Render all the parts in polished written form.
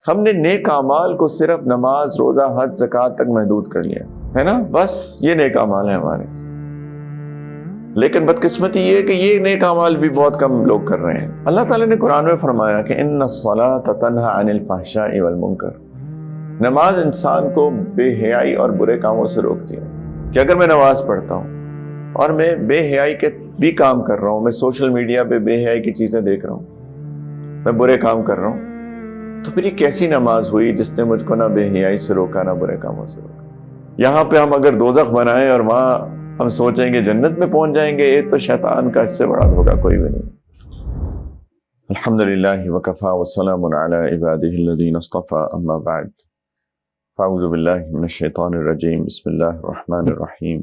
ہم نے نیک اعمال کو صرف نماز، روزہ، حج، زکوٰۃ تک محدود کر لیا ہے نا، بس یہ نیک اعمال ہیں ہمارے. لیکن بدقسمتی یہ ہے کہ یہ نیک اعمال بھی بہت کم لوگ کر رہے ہیں. اللہ تعالیٰ نے قرآن میں فرمایا کہ ان الصلاۃ تنہی عن الفحشاء والمنکر، نماز انسان کو بے حیائی اور برے کاموں سے روکتی ہے. کہ اگر میں نماز پڑھتا ہوں اور میں بے حیائی کے بھی کام کر رہا ہوں، میں سوشل میڈیا پہ بے حیائی کی چیزیں دیکھ رہا ہوں، میں برے کام کر رہا ہوں، تو پھر یہ کیسی نماز ہوئی جس نے مجھ کو نہ بے حیائی سے روکا نہ برے کاموں سے روکا. یہاں پہ ہم اگر دوزخ بنائیں اور وہاں ہم سوچیں گے جنت میں پہنچ جائیں گے، یہ تو شیطان کا اس سے بڑا دھوکا کوئی بھی نہیں. الحمدللہ وکفی وسلام علی عبادہ الذین اصطفی، اما بعد فاعوذ باللہ من الشیطان الرجیم، بسم اللہ الرحمن الرحیم.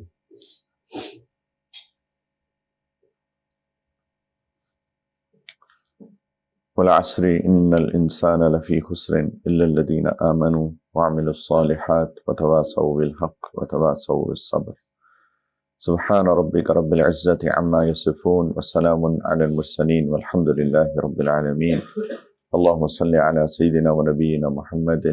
والعصر ان الانسان لفی خسر الا الذین آمنوا وعملوا الصالحات وتواصوا بالحق وتواصوا بالصبر. سبحان ربک رب العزة عما یصفون وسلام علی المرسلین والحمد للہ رب العالمین. اللہم صل علی سیدنا ونبینا محمد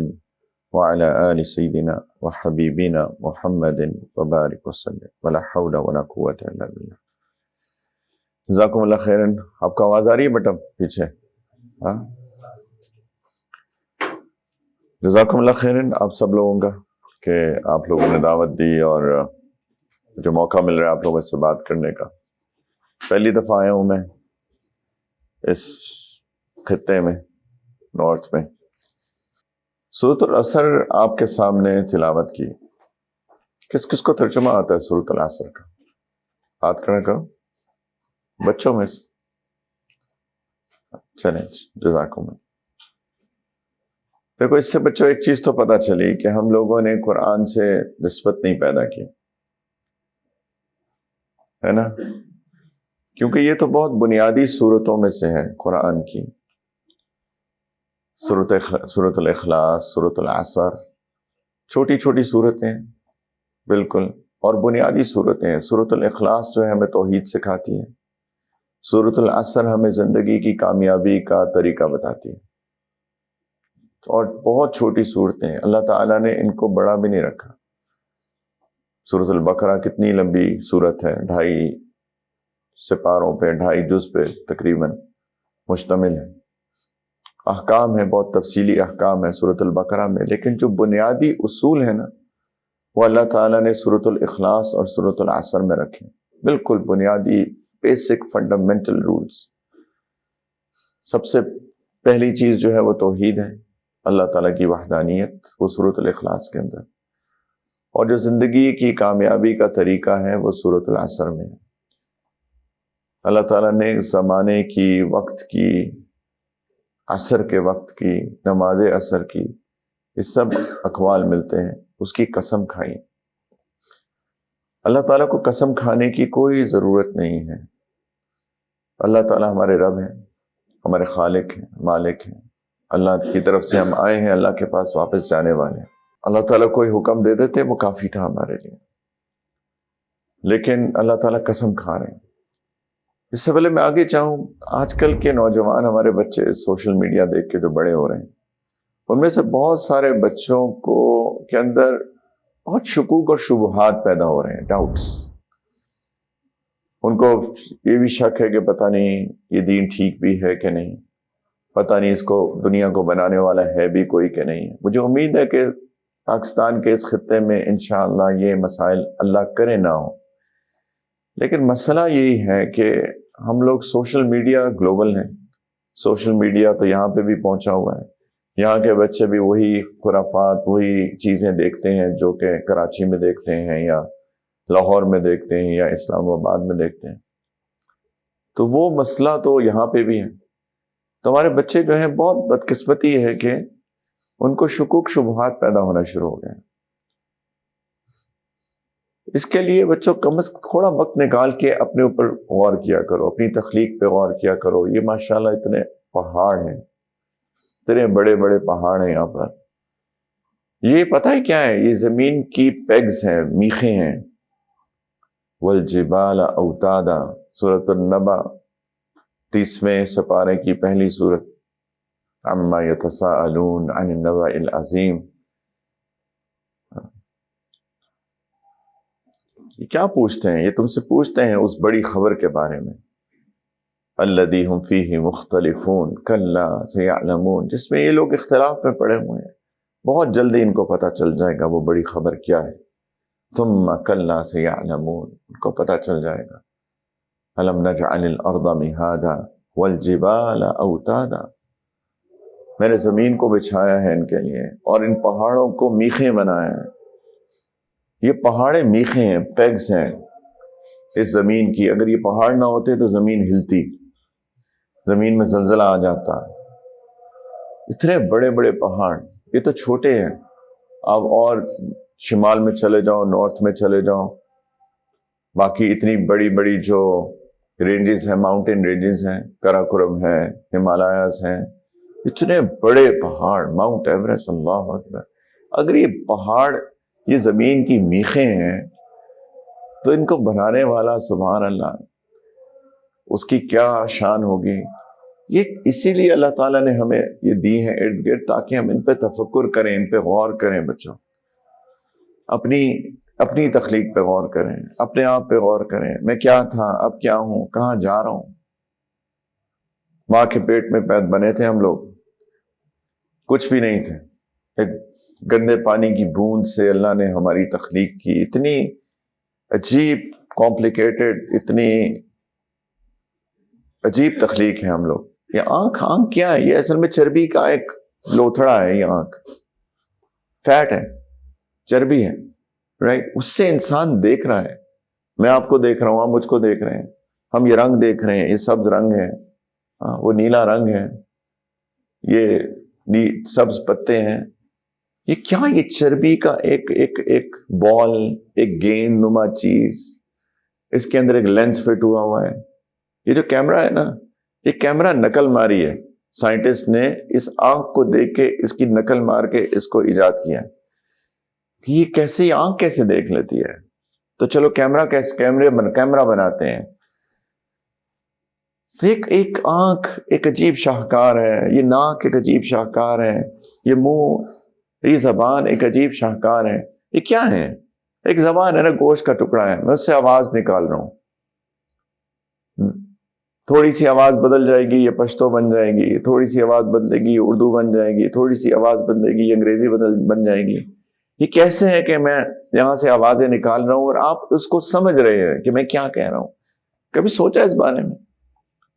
وعلى آل سیدنا وحبیبنا محمد وبارک وسلم ولا حول ولا قوة الا باللہ. جزاکم اللہ خیرن. آپ کو آواز آ رہی ہے بیٹا پیچھے؟ ہاں، جزاکم اللہ خیرن آپ سب لوگوں کا کہ آپ لوگوں نے دعوت دی اور جو موقع مل رہا ہے آپ لوگوں سے بات کرنے کا. پہلی دفعہ آیا ہوں میں اس خطے میں، نارتھ میں. سورۃ العصر آپ کے سامنے تلاوت کی. کس کس کو ترجمہ آتا ہے سورۃ العصر کا؟ ہاتھ کھڑا کرو بچوں میں سے. چلیں جزاکم اللہ. دیکھو اس سے بچوں ایک چیز تو پتہ چلی کہ ہم لوگوں نے قرآن سے نسبت نہیں پیدا کی ہے نا، کیونکہ یہ تو بہت بنیادی صورتوں میں سے ہے قرآن کی. سورۃ الاخلاص، سورۃ العصر، چھوٹی چھوٹی صورتیں بالکل اور بنیادی صورتیں ہیں. سورۃ الاخلاص جو ہے ہمیں توحید سکھاتی ہے. سورۃ العصر ہمیں زندگی کی کامیابی کا طریقہ بتاتی ہے. اور بہت چھوٹی صورتیں ہیں، اللہ تعالیٰ نے ان کو بڑا بھی نہیں رکھا. سورۃ البقرہ کتنی لمبی صورت ہے، 2.5 سپاروں پہ، 2.5 جز پہ تقریباً مشتمل ہے. احکام ہے، بہت تفصیلی احکام ہے سورۃ البقرہ میں، لیکن جو بنیادی اصول ہیں نا وہ اللہ تعالیٰ نے سورۃ الاخلاص اور سورۃ العصر میں رکھے. بالکل بنیادی بیسک فنڈامنٹل رولز. سب سے پہلی چیز جو ہے وہ توحید ہے، اللہ تعالیٰ کی وحدانیت، وہ سورۃ الاخلاص کے اندر. اور جو زندگی کی کامیابی کا طریقہ ہے وہ سورۃ العصر میں ہے. اللہ تعالیٰ نے زمانے کی، وقت کی، عصر کے وقت کی، نماز عصر کی، یہ سب اقوال ملتے ہیں، اس کی قسم کھائی. اللہ تعالیٰ کو قسم کھانے کی کوئی ضرورت نہیں ہے. اللہ تعالیٰ ہمارے رب ہیں، ہمارے خالق ہیں، مالک ہیں. اللہ کی طرف سے ہم آئے ہیں، اللہ کے پاس واپس جانے والے ہیں. اللہ تعالیٰ کوئی حکم دے دیتے وہ کافی تھا ہمارے لیے، لیکن اللہ تعالیٰ قسم کھا رہے ہیں. اس سے پہلے میں آگے چاہوں، آج کل کے نوجوان ہمارے بچے سوشل میڈیا دیکھ کے جو بڑے ہو رہے ہیں، ان میں سے بہت سارے بچوں کو کے اندر بہت شکوک اور شبہات پیدا ہو رہے ہیں، ڈاؤٹس. ان کو یہ بھی شک ہے کہ پتہ نہیں یہ دین ٹھیک بھی ہے کہ نہیں، پتہ نہیں اس کو دنیا کو بنانے والا ہے بھی کوئی کہ نہیں ہے. مجھے امید ہے کہ پاکستان کے اس خطے میں انشاءاللہ یہ مسائل اللہ کرے نہ ہو. لیکن مسئلہ یہی ہے کہ ہم لوگ سوشل میڈیا گلوبل ہیں. سوشل میڈیا تو یہاں پہ بھی پہنچا ہوا ہے. یہاں کے بچے بھی وہی خرافات، وہی چیزیں دیکھتے ہیں جو کہ کراچی میں دیکھتے ہیں یا لاہور میں دیکھتے ہیں یا اسلام آباد میں دیکھتے ہیں. تو وہ مسئلہ تو یہاں پہ بھی ہے. تو ہمارے بچے جو ہیں، بہت بدقسمتی ہے کہ ان کو شکوک شبہات پیدا ہونا شروع ہو گئے. اس کے لیے بچوں کم از کم تھوڑا وقت نکال کے اپنے اوپر غور کیا کرو، اپنی تخلیق پہ غور کیا کرو. یہ ماشاءاللہ اتنے پہاڑ ہیں، اتنے بڑے بڑے پہاڑ ہیں یہاں پر. یہ پتہ ہے کیا ہے؟ یہ زمین کی پیگز ہیں، میخیں ہیں. والجبال اوتادا، سورۃ النبأ 30ویں سپارے کی پہلی سورت. عما يتساءلون عن النبأ العظیم. یہ کیا پوچھتے ہیں؟ یہ تم سے پوچھتے ہیں اس بڑی خبر کے بارے میں. الذی هم فیہ مختلفون کلا سیعلمون، جس میں یہ لوگ اختلاف میں پڑے ہوئے ہیں، بہت جلدی ان کو پتہ چل جائے گا وہ بڑی خبر کیا ہے. ثم کلا سیعلمون، ان کو پتہ چل جائے گا. الم نجعل الارض مہادا والجبال اوتادا، میں نے زمین کو بچھایا ہے ان کے لیے اور ان پہاڑوں کو میخیں بنایا ہے. یہ پہاڑیں میخیں ہیں، پیگز ہیں اس زمین کی. اگر یہ پہاڑ نہ ہوتے تو زمین ہلتی، زمین میں زلزلہ آ جاتا. اتنے بڑے بڑے پہاڑ، یہ تو چھوٹے ہیں. اب اور شمال میں چلے جاؤ، نارتھ میں چلے جاؤ، باقی اتنی بڑی بڑی جو رینجز ہیں، ماؤنٹین رینجز ہیں، کراکورم ہے، ہمالیاز ہیں، اتنے بڑے پہاڑ، ماؤنٹ ایوریسٹ، اللہ اکبر. اگر یہ پہاڑ یہ زمین کی میخیں ہیں تو ان کو بنانے والا سبحان اللہ، اس کی کیا شان ہوگی. یہ اسی لیے اللہ تعالیٰ نے ہمیں یہ دی ہیں ارد گرد، تاکہ ہم ان پہ تفکر کریں، ان پہ غور کریں. بچوں اپنی تخلیق پہ غور کریں، اپنے آپ پہ غور کریں. میں کیا تھا، اب کیا ہوں، کہاں جا رہا ہوں. ماں کے پیٹ میں پید بنے تھے ہم لوگ، کچھ بھی نہیں تھے. ایک گندے پانی کی بوند سے اللہ نے ہماری تخلیق کی. اتنی عجیب، کمپلیکیٹڈ، اتنی عجیب تخلیق ہے ہم لوگ. یہ آنکھ کیا ہے؟ یہ اصل میں چربی کا ایک لوتھڑا ہے. یہ آنکھ فیٹ ہے، چربی ہے، رائٹ. اس سے انسان دیکھ رہا ہے. میں آپ کو دیکھ رہا ہوں، آپ مجھ کو دیکھ رہے ہیں. ہم یہ رنگ دیکھ رہے ہیں، یہ سبز رنگ ہے، وہ نیلا رنگ ہے، یہ سبز پتے ہیں. یہ کیا؟ یہ چربی کا ایک بال، ایک گیند نما چیز. اس کے اندر ایک لینس فٹ ہوا ہے. یہ جو کیمرہ ہے نا، یہ کیمرہ نقل ماری ہے. سائنٹسٹ نے اس آنکھ کو دیکھ کے اس کی نقل مار کے اس کو ایجاد کیا. یہ کیسے آنکھ کیسے دیکھ لیتی ہے؟ تو چلو کیمرہ بناتے ہیں. تو ایک آنکھ ایک عجیب شاہکار ہے، یہ ناک ایک عجیب شاہکار ہے، یہ منہ، یہ زبان ایک عجیب شاہکار ہے. یہ کیا ہے؟ ایک زبان ہے نا، گوشت کا ٹکڑا ہے، میں اس سے آواز نکال رہا ہوں. تھوڑی سی آواز بدل جائے گی، یہ پشتو بن جائے گی. تھوڑی سی آواز بدلے گی، اردو بن جائے گی. تھوڑی سی آواز بدلے گی، انگریزی بن جائے گی. یہ کیسے ہے کہ میں یہاں سے آوازیں نکال رہا ہوں اور آپ اس کو سمجھ رہے ہیں کہ میں کیا کہہ رہا ہوں؟ کبھی سوچا اس بارے میں؟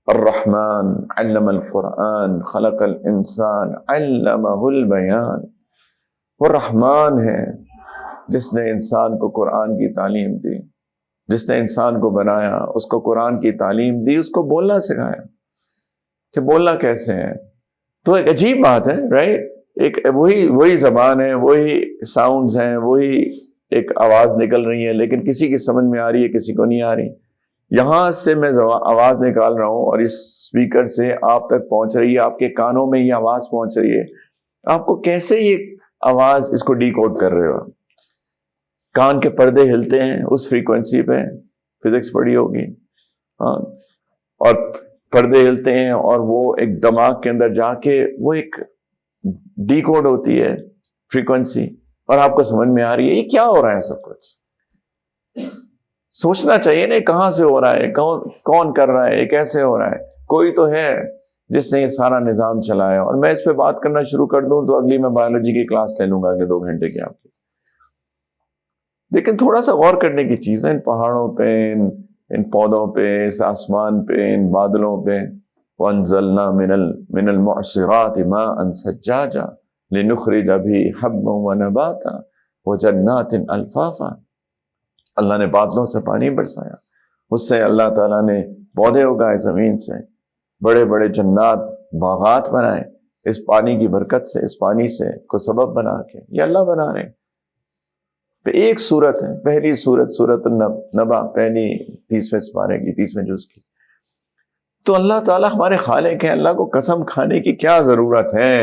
الرحمن علم القرآن خلق الانسان علمہ البیان. وہ رحمان ہے جس نے انسان کو قرآن کی تعلیم دی، جس نے انسان کو بنایا، اس کو قرآن کی تعلیم دی، اس کو بولنا سکھایا کہ بولنا کیسے ہے. تو ایک عجیب بات ہے، رائٹ. ایک وہی زبان ہے، وہی ساؤنڈز ہیں، وہی ایک آواز نکل رہی ہے، لیکن کسی کی سمجھ میں آ رہی ہے، کسی کو نہیں آ رہی. یہاں سے میں آواز نکال رہا ہوں اور اس اسپیکر سے آپ تک پہنچ رہی ہے، آپ کے کانوں میں یہ آواز پہنچ رہی ہے. آپ کو کیسے یہ آواز اس کو ڈی کوڈ کر رہے ہو؟ کان کے پردے ہلتے ہیں اس فریکوینسی پہ، فزکس پڑھی ہوگی، ہاں، اور پردے ہلتے ہیں اور وہ ایک دماغ کے اندر جا کے وہ ایک ڈی کوڈ ہوتی ہے فریکوینسی، اور آپ کو سمجھ میں آ رہی ہے. یہ کیا ہو رہا ہے؟ سب کچھ سوچنا چاہیے نا، کہاں سے ہو رہا ہے، کون کر رہا ہے، یہ کیسے ہو رہا ہے. کوئی تو ہے جس نے یہ سارا نظام چلایا. اور میں اس پہ بات کرنا شروع کر دوں تو اگلی میں بایولوجی کی کلاس لے لوں گا اگلے 2 گھنٹے کی آپ کی. لیکن تھوڑا سا غور کرنے کی چیز ہے ان پہاڑوں پہ، ان پودوں پہ، اس آسمان پہ، ان بادلوں پہ. وَأَنزَلْنَا مِنَ الْمُعْصِرَاتِ مَاءً ثَجَّاجًا لِنُخْرِجَ بِهِ حَبًّا وَنَبَاتًا وَجَنَّاتٍ أَلْفَافًا. اللہ نے بادلوں سے پانی برسایا، اس سے اللہ تعالیٰ نے پودے اگائے زمین سے، بڑے بڑے جنات، باغات بنائے اس پانی کی برکت سے، اس پانی سے کو سبب بنا کے. یہ اللہ بنا رہے ہیں. ایک سورت ہے، پہلی سورت النبا، پہلی 30ویں سپارے کی 30ویں جز کی. تو اللہ تعالیٰ ہمارے خالق ہیں. اللہ کو قسم کھانے کی کیا ضرورت ہے؟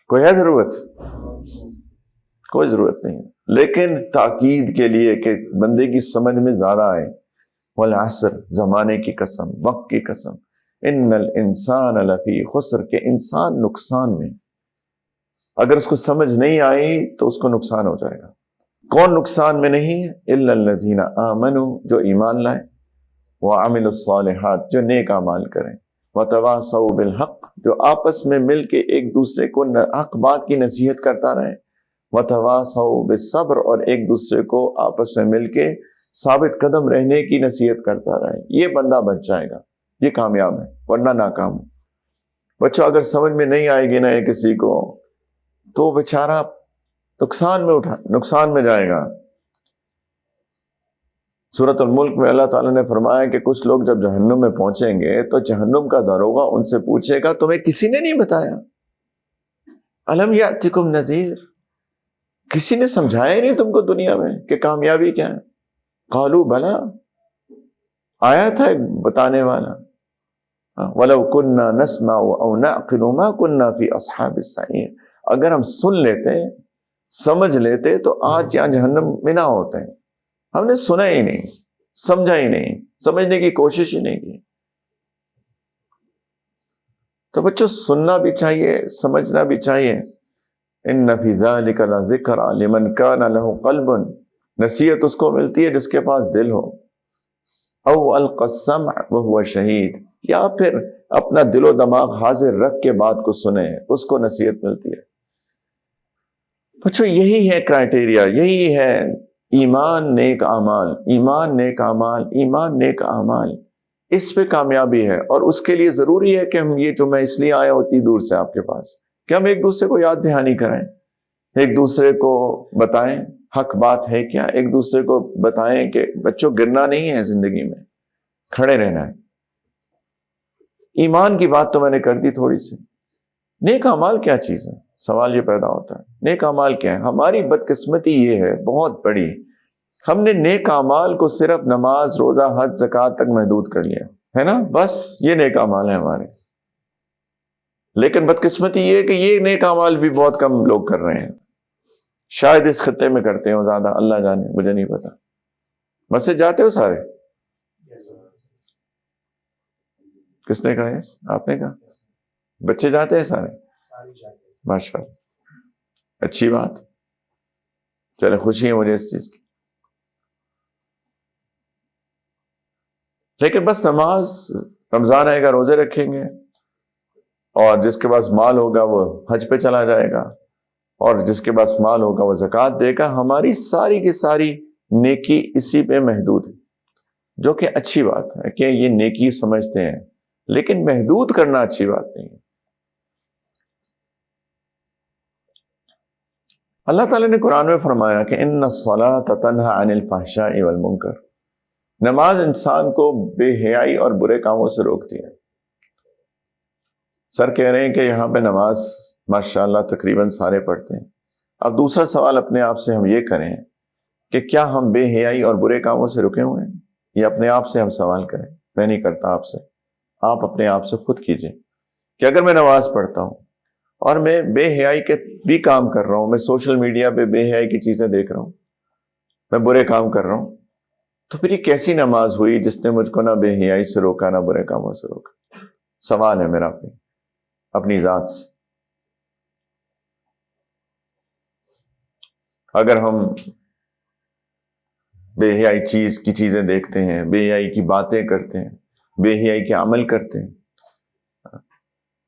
کوئی ہے ضرورت؟ کوئی ضرورت نہیں ہے. لیکن تاکید کے لیے کہ بندے کی سمجھ میں زیادہ آئے، والعصر، زمانے کی قسم، وقت کی قسم، ان الانسان لفی خسر، کہ انسان نقصان میں، اگر اس کو سمجھ نہیں آئی تو اس کو نقصان ہو جائے گا۔ کون نقصان میں نہیں ہے؟ الا الذین آمنوا، جو ایمان لائے، وعملوا الصالحات، جو نیک اعمال کریں، وتواصوا بالحق، جو آپس میں مل کے ایک دوسرے کو حق بات کی نصیحت کرتا رہے، وتواصوا بالصبر، اور ایک دوسرے کو آپس میں مل کے ثابت قدم رہنے کی نصیحت کرتا رہے، یہ بندہ بچ جائے گا، یہ کامیاب ہے، ورنہ ناکام۔ بچوں اگر سمجھ میں نہیں آئے گی نا یہ کسی کو، تو بیچارہ نقصان میں جائے گا۔ سورۃ الملک میں اللہ تعالیٰ نے فرمایا کہ کچھ لوگ جب جہنم میں پہنچیں گے تو جہنم کا داروغہ ان سے پوچھے گا تمہیں کسی نے نہیں بتایا؟ الم یاتکم نذیر، کسی نے سمجھایا ہی نہیں تم کو دنیا میں کہ کامیابی کیا ہے؟ قالوا بلا، آیا تھا ایک بتانے والا، وَلَوْ كُنَّا نَسْمَعُ أَوْ نَعْقِلُ مَا كُنَّا فِي أَصْحَابِ السَّعِيرِ، اگر ہم سن لیتے، سمجھ لیتے تو آج یہاں جہنم میں نہ ہوتے ہیں۔ ہم نے سنا ہی نہیں، سمجھا ہی نہیں، سمجھنے کی کوشش ہی نہیں کی۔ تو بچوں سننا بھی چاہیے، سمجھنا بھی چاہیے۔ إِنَّ فِي ذَلِكَ لَذِكْرَىٰ لِمَنْ كَانَ لَهُ قَلْبٌ، نصیحت اس کو ملتی ہے جس کے پاس دل ہو، أَوْ أَلْقَى السَّمْعَ وَهُوَ شَهِيدٌ، یا پھر اپنا دل و دماغ حاضر رکھ کے بات کو سنے، اس کو نصیحت ملتی ہے۔ بچوں یہی ہے کرائٹیریا، یہی ہے ایمان نیک اعمال، ایمان نیک اعمال، ایمان نیک اعمال، اس پہ کامیابی ہے۔ اور اس کے لیے ضروری ہے کہ ہم یہ جو میں اس لیے آیا ہوتی دور سے آپ کے پاس، کہ ہم ایک دوسرے کو یاد دہانی کریں، ایک دوسرے کو بتائیں حق بات ہے کیا، ایک دوسرے کو بتائیں کہ بچوں گرنا نہیں ہے زندگی میں، کھڑے رہنا ہے۔ ایمان کی بات تو میں نے کر دی تھوڑی سی۔ نیک اعمال کیا چیز ہے؟ سوال یہ پیدا ہوتا ہے، نیک اعمال کیا ہے؟ ہماری بدقسمتی یہ ہے بہت بڑی، ہم نے نیک اعمال کو صرف نماز، روزہ، حج، زکوٰۃ تک محدود کر لیا ہے نا، بس یہ نیک اعمال ہیں ہمارے۔ لیکن بدقسمتی یہ ہے کہ یہ نیک اعمال بھی بہت کم لوگ کر رہے ہیں، شاید اس خطے میں کرتے ہوں زیادہ، اللہ جانے، مجھے نہیں پتا۔ مسجد جاتے ہو سارے؟ کس نے کہا؟ یس، آپ نے کہا؟ بچے جاتے ہیں سارے؟ ماشاء اللہ، اچھی بات، چلے خوشی ہے مجھے اس چیز کی۔ لیکن بس نماز، رمضان آئے گا روزے رکھیں گے، اور جس کے پاس مال ہوگا وہ حج پہ چلا جائے گا، اور جس کے پاس مال ہوگا وہ زکوٰۃ دے گا، ہماری ساری کی ساری نیکی اسی پہ محدود ہے، جو کہ اچھی بات ہے کہ یہ نیکی سمجھتے ہیں، لیکن محدود کرنا اچھی بات نہیں ہے۔ اللہ تعالیٰ نے قرآن میں فرمایا کہ ان الصلاۃ تنہی عن الفحشاء والمنکر، نماز انسان کو بے حیائی اور برے کاموں سے روکتی ہے۔ سر کہہ رہے ہیں کہ یہاں پہ نماز ماشاءاللہ تقریباً سارے پڑھتے ہیں۔ اب دوسرا سوال اپنے آپ سے ہم یہ کریں کہ کیا ہم بے حیائی اور برے کاموں سے رکے ہوئے ہیں؟ یہ اپنے آپ سے ہم سوال کریں، میں نہیں کرتا آپ سے، آپ اپنے آپ سے خود کیجئے کہ اگر میں نماز پڑھتا ہوں اور میں بے حیائی کے بھی کام کر رہا ہوں، میں سوشل میڈیا پہ بے حیائی کی چیزیں دیکھ رہا ہوں، میں برے کام کر رہا ہوں، تو پھر یہ کیسی نماز ہوئی جس نے مجھ کو نہ بے حیائی سے روکا نہ برے کاموں سے روکا؟ سوال ہے میرا اپنی ذات سے۔ اگر ہم بے حیائی چیزیں دیکھتے ہیں، بے حیائی کی باتیں کرتے ہیں، بے حیائی کے عمل کرتے ہیں،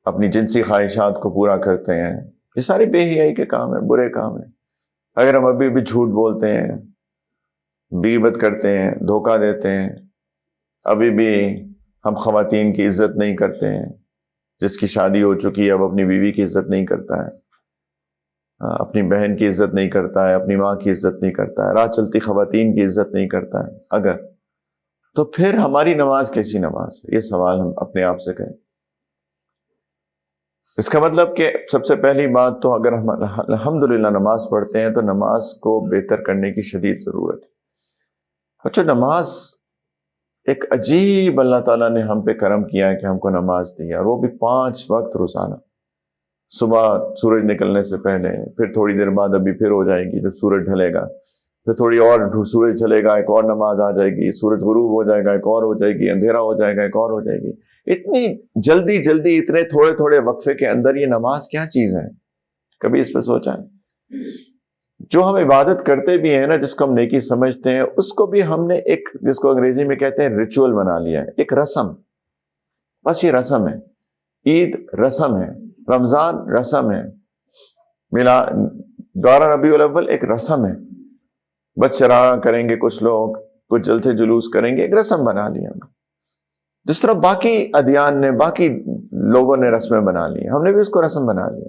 اپنی جنسی خواہشات کو پورا کرتے ہیں، یہ سارے بے حیائی کے کام ہیں، برے کام ہیں۔ اگر ہم ابھی بھی جھوٹ بولتے ہیں، غیبت کرتے ہیں، دھوکہ دیتے ہیں، ابھی بھی ہم خواتین کی عزت نہیں کرتے ہیں، جس کی شادی ہو چکی ہے اب اپنی بیوی کی عزت نہیں کرتا ہے، اپنی بہن کی عزت نہیں کرتا ہے، اپنی ماں کی عزت نہیں کرتا ہے، راہ چلتی خواتین کی عزت نہیں کرتا ہے، اگر تو پھر ہماری نماز کیسی نماز ہے؟ یہ سوال ہم اپنے آپ سے کریں۔ اس کا مطلب کہ سب سے پہلی بات تو اگر ہم الحمدللہ نماز پڑھتے ہیں تو نماز کو بہتر کرنے کی شدید ضرورت ہے۔ اچھا، نماز ایک عجیب اللہ تعالیٰ نے ہم پہ کرم کیا ہے کہ ہم کو نماز دی ہے، اور وہ بھی 5 وقت روزانہ، صبح سورج نکلنے سے پہلے، پھر تھوڑی دیر بعد ابھی پھر ہو جائے گی جب سورج ڈھلے گا، پھر تھوڑی اور سورج چلے گا، ایک اور نماز آ جائے گی، سورج غروب ہو جائے گا، ایک اور ہو جائے گی، اندھیرا ہو جائے گا، ایک اور ہو جائے گی. اتنی جلدی جلدی اتنے تھوڑے تھوڑے وقفے کے اندر یہ نماز کیا چیز ہے؟ کبھی اس پہ سوچا ہے؟ جو ہم عبادت کرتے بھی ہیں نا، جس کو ہم نیکی سمجھتے ہیں، اس کو بھی ہم نے ایک، جس کو انگریزی میں کہتے ہیں ریچول بنا لیا ہے، ایک رسم. بس یہ رسم ہے. عید رسم ہے، رمضان رسم ہے، دورہ ربیع الاول ایک رسم ہے. بس چراغاں کریں گے کچھ لوگ، کچھ جلسے جلوس کریں گے، ایک رسم بنا لیا. جس طرح باقی ادیان نے، باقی لوگوں نے رسمیں بنا لی، ہم نے بھی اس کو رسم بنا لیا.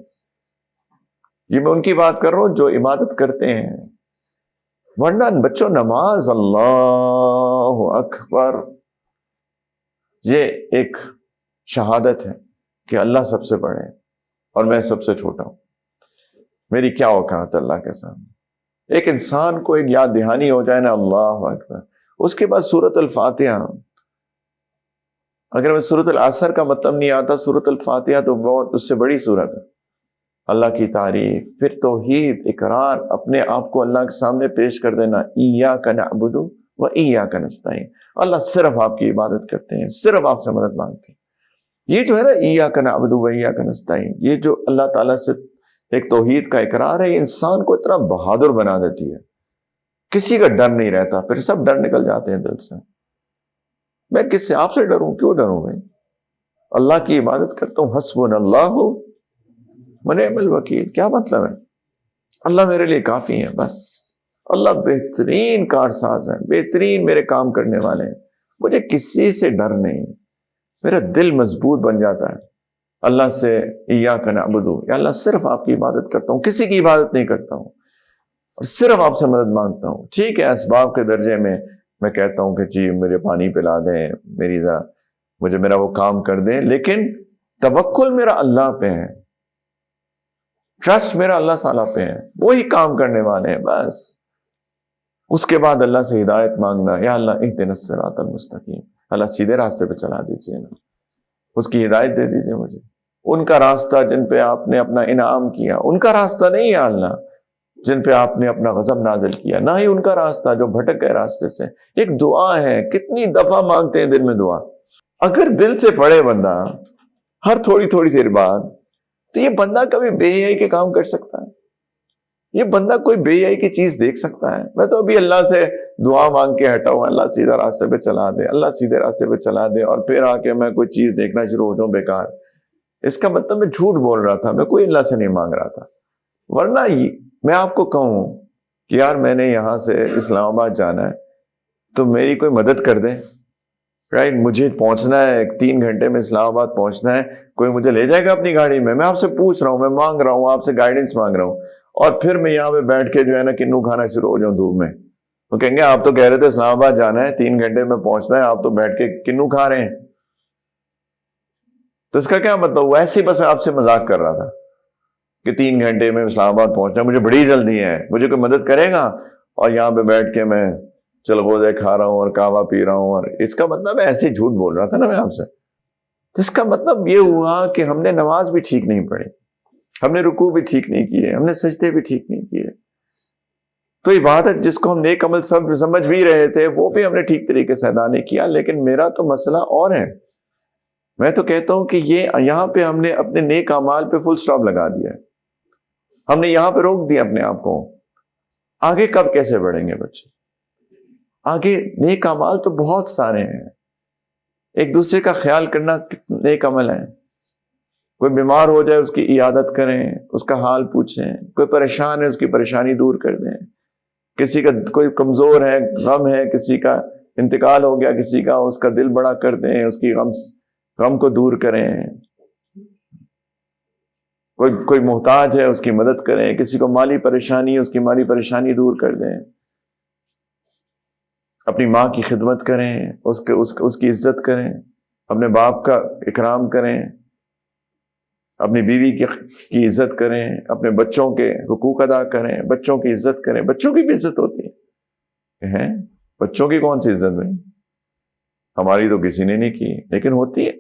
یہ میں ان کی بات کر رہا ہوں جو عبادت کرتے ہیں. ورنہ بچوں، نماز، اللہ اکبر، یہ ایک شہادت ہے کہ اللہ سب سے بڑے اور میں سب سے چھوٹا ہوں. میری کیا اوقات اللہ کے سامنے. ایک انسان کو ایک یاد دہانی ہو جائے نا، اللہ اکبر. اس کے بعد سورۃ الفاتحہ. اگر میں سورۃ العصر کا مطلب نہیں آتا، سورۃ الفاتحہ تو بہت اس سے بڑی سورت ہے. اللہ کی تعریف، پھر توحید، اقرار، اپنے آپ کو اللہ کے سامنے پیش کر دینا. ایاک نعبد و ایاک نستعین. اللہ صرف آپ کی عبادت کرتے ہیں، صرف آپ سے مدد مانگتے ہیں. یہ جو ہے نا ایاک نعبد و ایاک نستعین، یہ جو اللہ تعالیٰ سے ایک توحید کا اقرار ہے، یہ انسان کو اتنا بہادر بنا دیتی ہے. کسی کا ڈر نہیں رہتا، پھر سب ڈر نکل جاتے ہیں دل سے. میں کس سے؟ آپ سے ڈروں؟ کیوں ڈروں میں؟ اللہ کی عبادت کرتا ہوں. حسبنا اللہ ونعم الوکیل. کیا مطلب ہے؟ اللہ میرے لیے کافی ہے، بس. اللہ بہترین کارساز ہے، بہترین میرے کام کرنے والے ہیں. مجھے کسی سے ڈر نہیں. میرا دل مضبوط بن جاتا ہے اللہ سے. ایاک نعبد، یا اللہ صرف آپ کی عبادت کرتا ہوں، کسی کی عبادت نہیں کرتا ہوں، اور صرف آپ سے مدد مانگتا ہوں. ٹھیک ہے، اسباب کے درجے میں کہتا ہوں کہ جی مجھے پانی پلا دیں، مجھے میرا وہ کام کر دیں، لیکن توکل میرا اللہ پہ ہے، ٹرسٹ میرا اللہ تعالیٰ پہ ہے. وہی کام کرنے والے ہیں بس. اس کے بعد اللہ سے ہدایت مانگنا. یا اللہ اہدنا الصراط المستقیم، اللہ سیدھے راستے پہ چلا دیجیے نا، اس کی ہدایت دے دیجیے مجھے. ان کا راستہ جن پہ آپ نے اپنا انعام کیا، ان کا راستہ نہیں ہے اللہ جن پہ آپ نے اپنا غضب نازل کیا، نہ ہی ان کا راستہ جو بھٹک گئے راستے سے. ایک دعا ہے، کتنی دفعہ مانگتے ہیں دل میں دعا. اگر دل سے پڑھے بندہ ہر تھوڑی تھوڑی دیر بعد، تو یہ بندہ کبھی بے حیائی کے کام کر سکتا ہے؟ یہ بندہ کوئی بے حیائی کی چیز دیکھ سکتا ہے؟ میں تو ابھی اللہ سے دعا مانگ کے ہٹا ہوں، اللہ سیدھا راستے پہ چلا دے، اللہ سیدھے راستے پہ چلا دے، اور پھر آ کے میں کوئی چیز دیکھنا شروع ہو جاؤں بیکار. اس کا مطلب میں جھوٹ بول رہا تھا، میں کوئی اللہ سے نہیں مانگ رہا تھا. ورنہ میں آپ کو کہوں کہ یار میں نے یہاں سے اسلام آباد جانا ہے تو میری کوئی مدد کر دے، رائٹ؟ مجھے پہنچنا ہے 3 گھنٹے میں اسلام آباد پہنچنا ہے، کوئی مجھے لے جائے گا اپنی گاڑی میں؟ میں آپ سے پوچھ رہا ہوں، میں مانگ رہا ہوں آپ سے گائیڈنس مانگ رہا ہوں، اور پھر میں یہاں پہ بیٹھ کے جو ہے نا کنو کھانا شروع ہو جاؤں دھوپ میں. وہ کہیں گے آپ تو کہہ رہے تھے اسلام آباد جانا ہے 3 گھنٹے میں پہنچنا ہے، آپ تو بیٹھ کے کنو کھا رہے ہیں. تو اس کا کیا مطلب؟ ویسے ہی بس میں آپ سے مذاق کر رہا تھا کہ 3 گھنٹے میں اسلام آباد پہنچنا، مجھے بڑی جلدی ہے، مجھے کوئی مدد کرے گا؟ اور یہاں پہ بیٹھ کے میں چلغوزے کھا رہا ہوں اور کہوہ پی رہا ہوں. اور اس کا مطلب ایسے ہی جھوٹ بول رہا تھا نا میں آپ سے. تو اس کا مطلب یہ ہوا کہ ہم نے نماز بھی ٹھیک نہیں پڑھی، ہم نے رکوع بھی ٹھیک نہیں کیے، ہم نے سجدے بھی ٹھیک نہیں کیے. تو عبادت جس کو ہم نیک عمل سب سمجھ بھی رہے تھے، وہ بھی ہم نے ٹھیک طریقے سے ادا نہیں کیا. لیکن میرا تو مسئلہ اور ہے. میں تو کہتا ہوں کہ یہاں پہ ہم نے اپنے نیک اعمال پہ فل سٹاپ لگا دیا ہے، ہم نے یہاں پہ روک دیا اپنے آپ کو. آگے کب کیسے بڑھیں گے بچے؟ آگے نیک اعمال تو بہت سارے ہیں. ایک دوسرے کا خیال کرنا نیک عمل ہے. کوئی بیمار ہو جائے اس کی عیادت کریں، اس کا حال پوچھیں. کوئی پریشان ہے اس کی پریشانی دور کر دیں. کسی کا کوئی کمزور ہے، غم ہے، کسی کا انتقال ہو گیا کسی کا، اس کا دل بڑا کر دیں، اس کی غم کو دور کریں. کوئی محتاج ہے اس کی مدد کریں. کسی کو مالی پریشانی ہے اس کی مالی پریشانی دور کر دیں. اپنی ماں کی خدمت کریں، اس کی عزت کریں. اپنے باپ کا اکرام کریں، اپنی بیوی کی عزت کریں. اپنے بچوں کے حقوق ادا کریں، بچوں کی عزت کریں. بچوں کی بھی عزت ہوتی ہے. بچوں کی کون سی عزت بھائی؟ ہماری تو کسی نے نہیں کی، لیکن ہوتی ہے.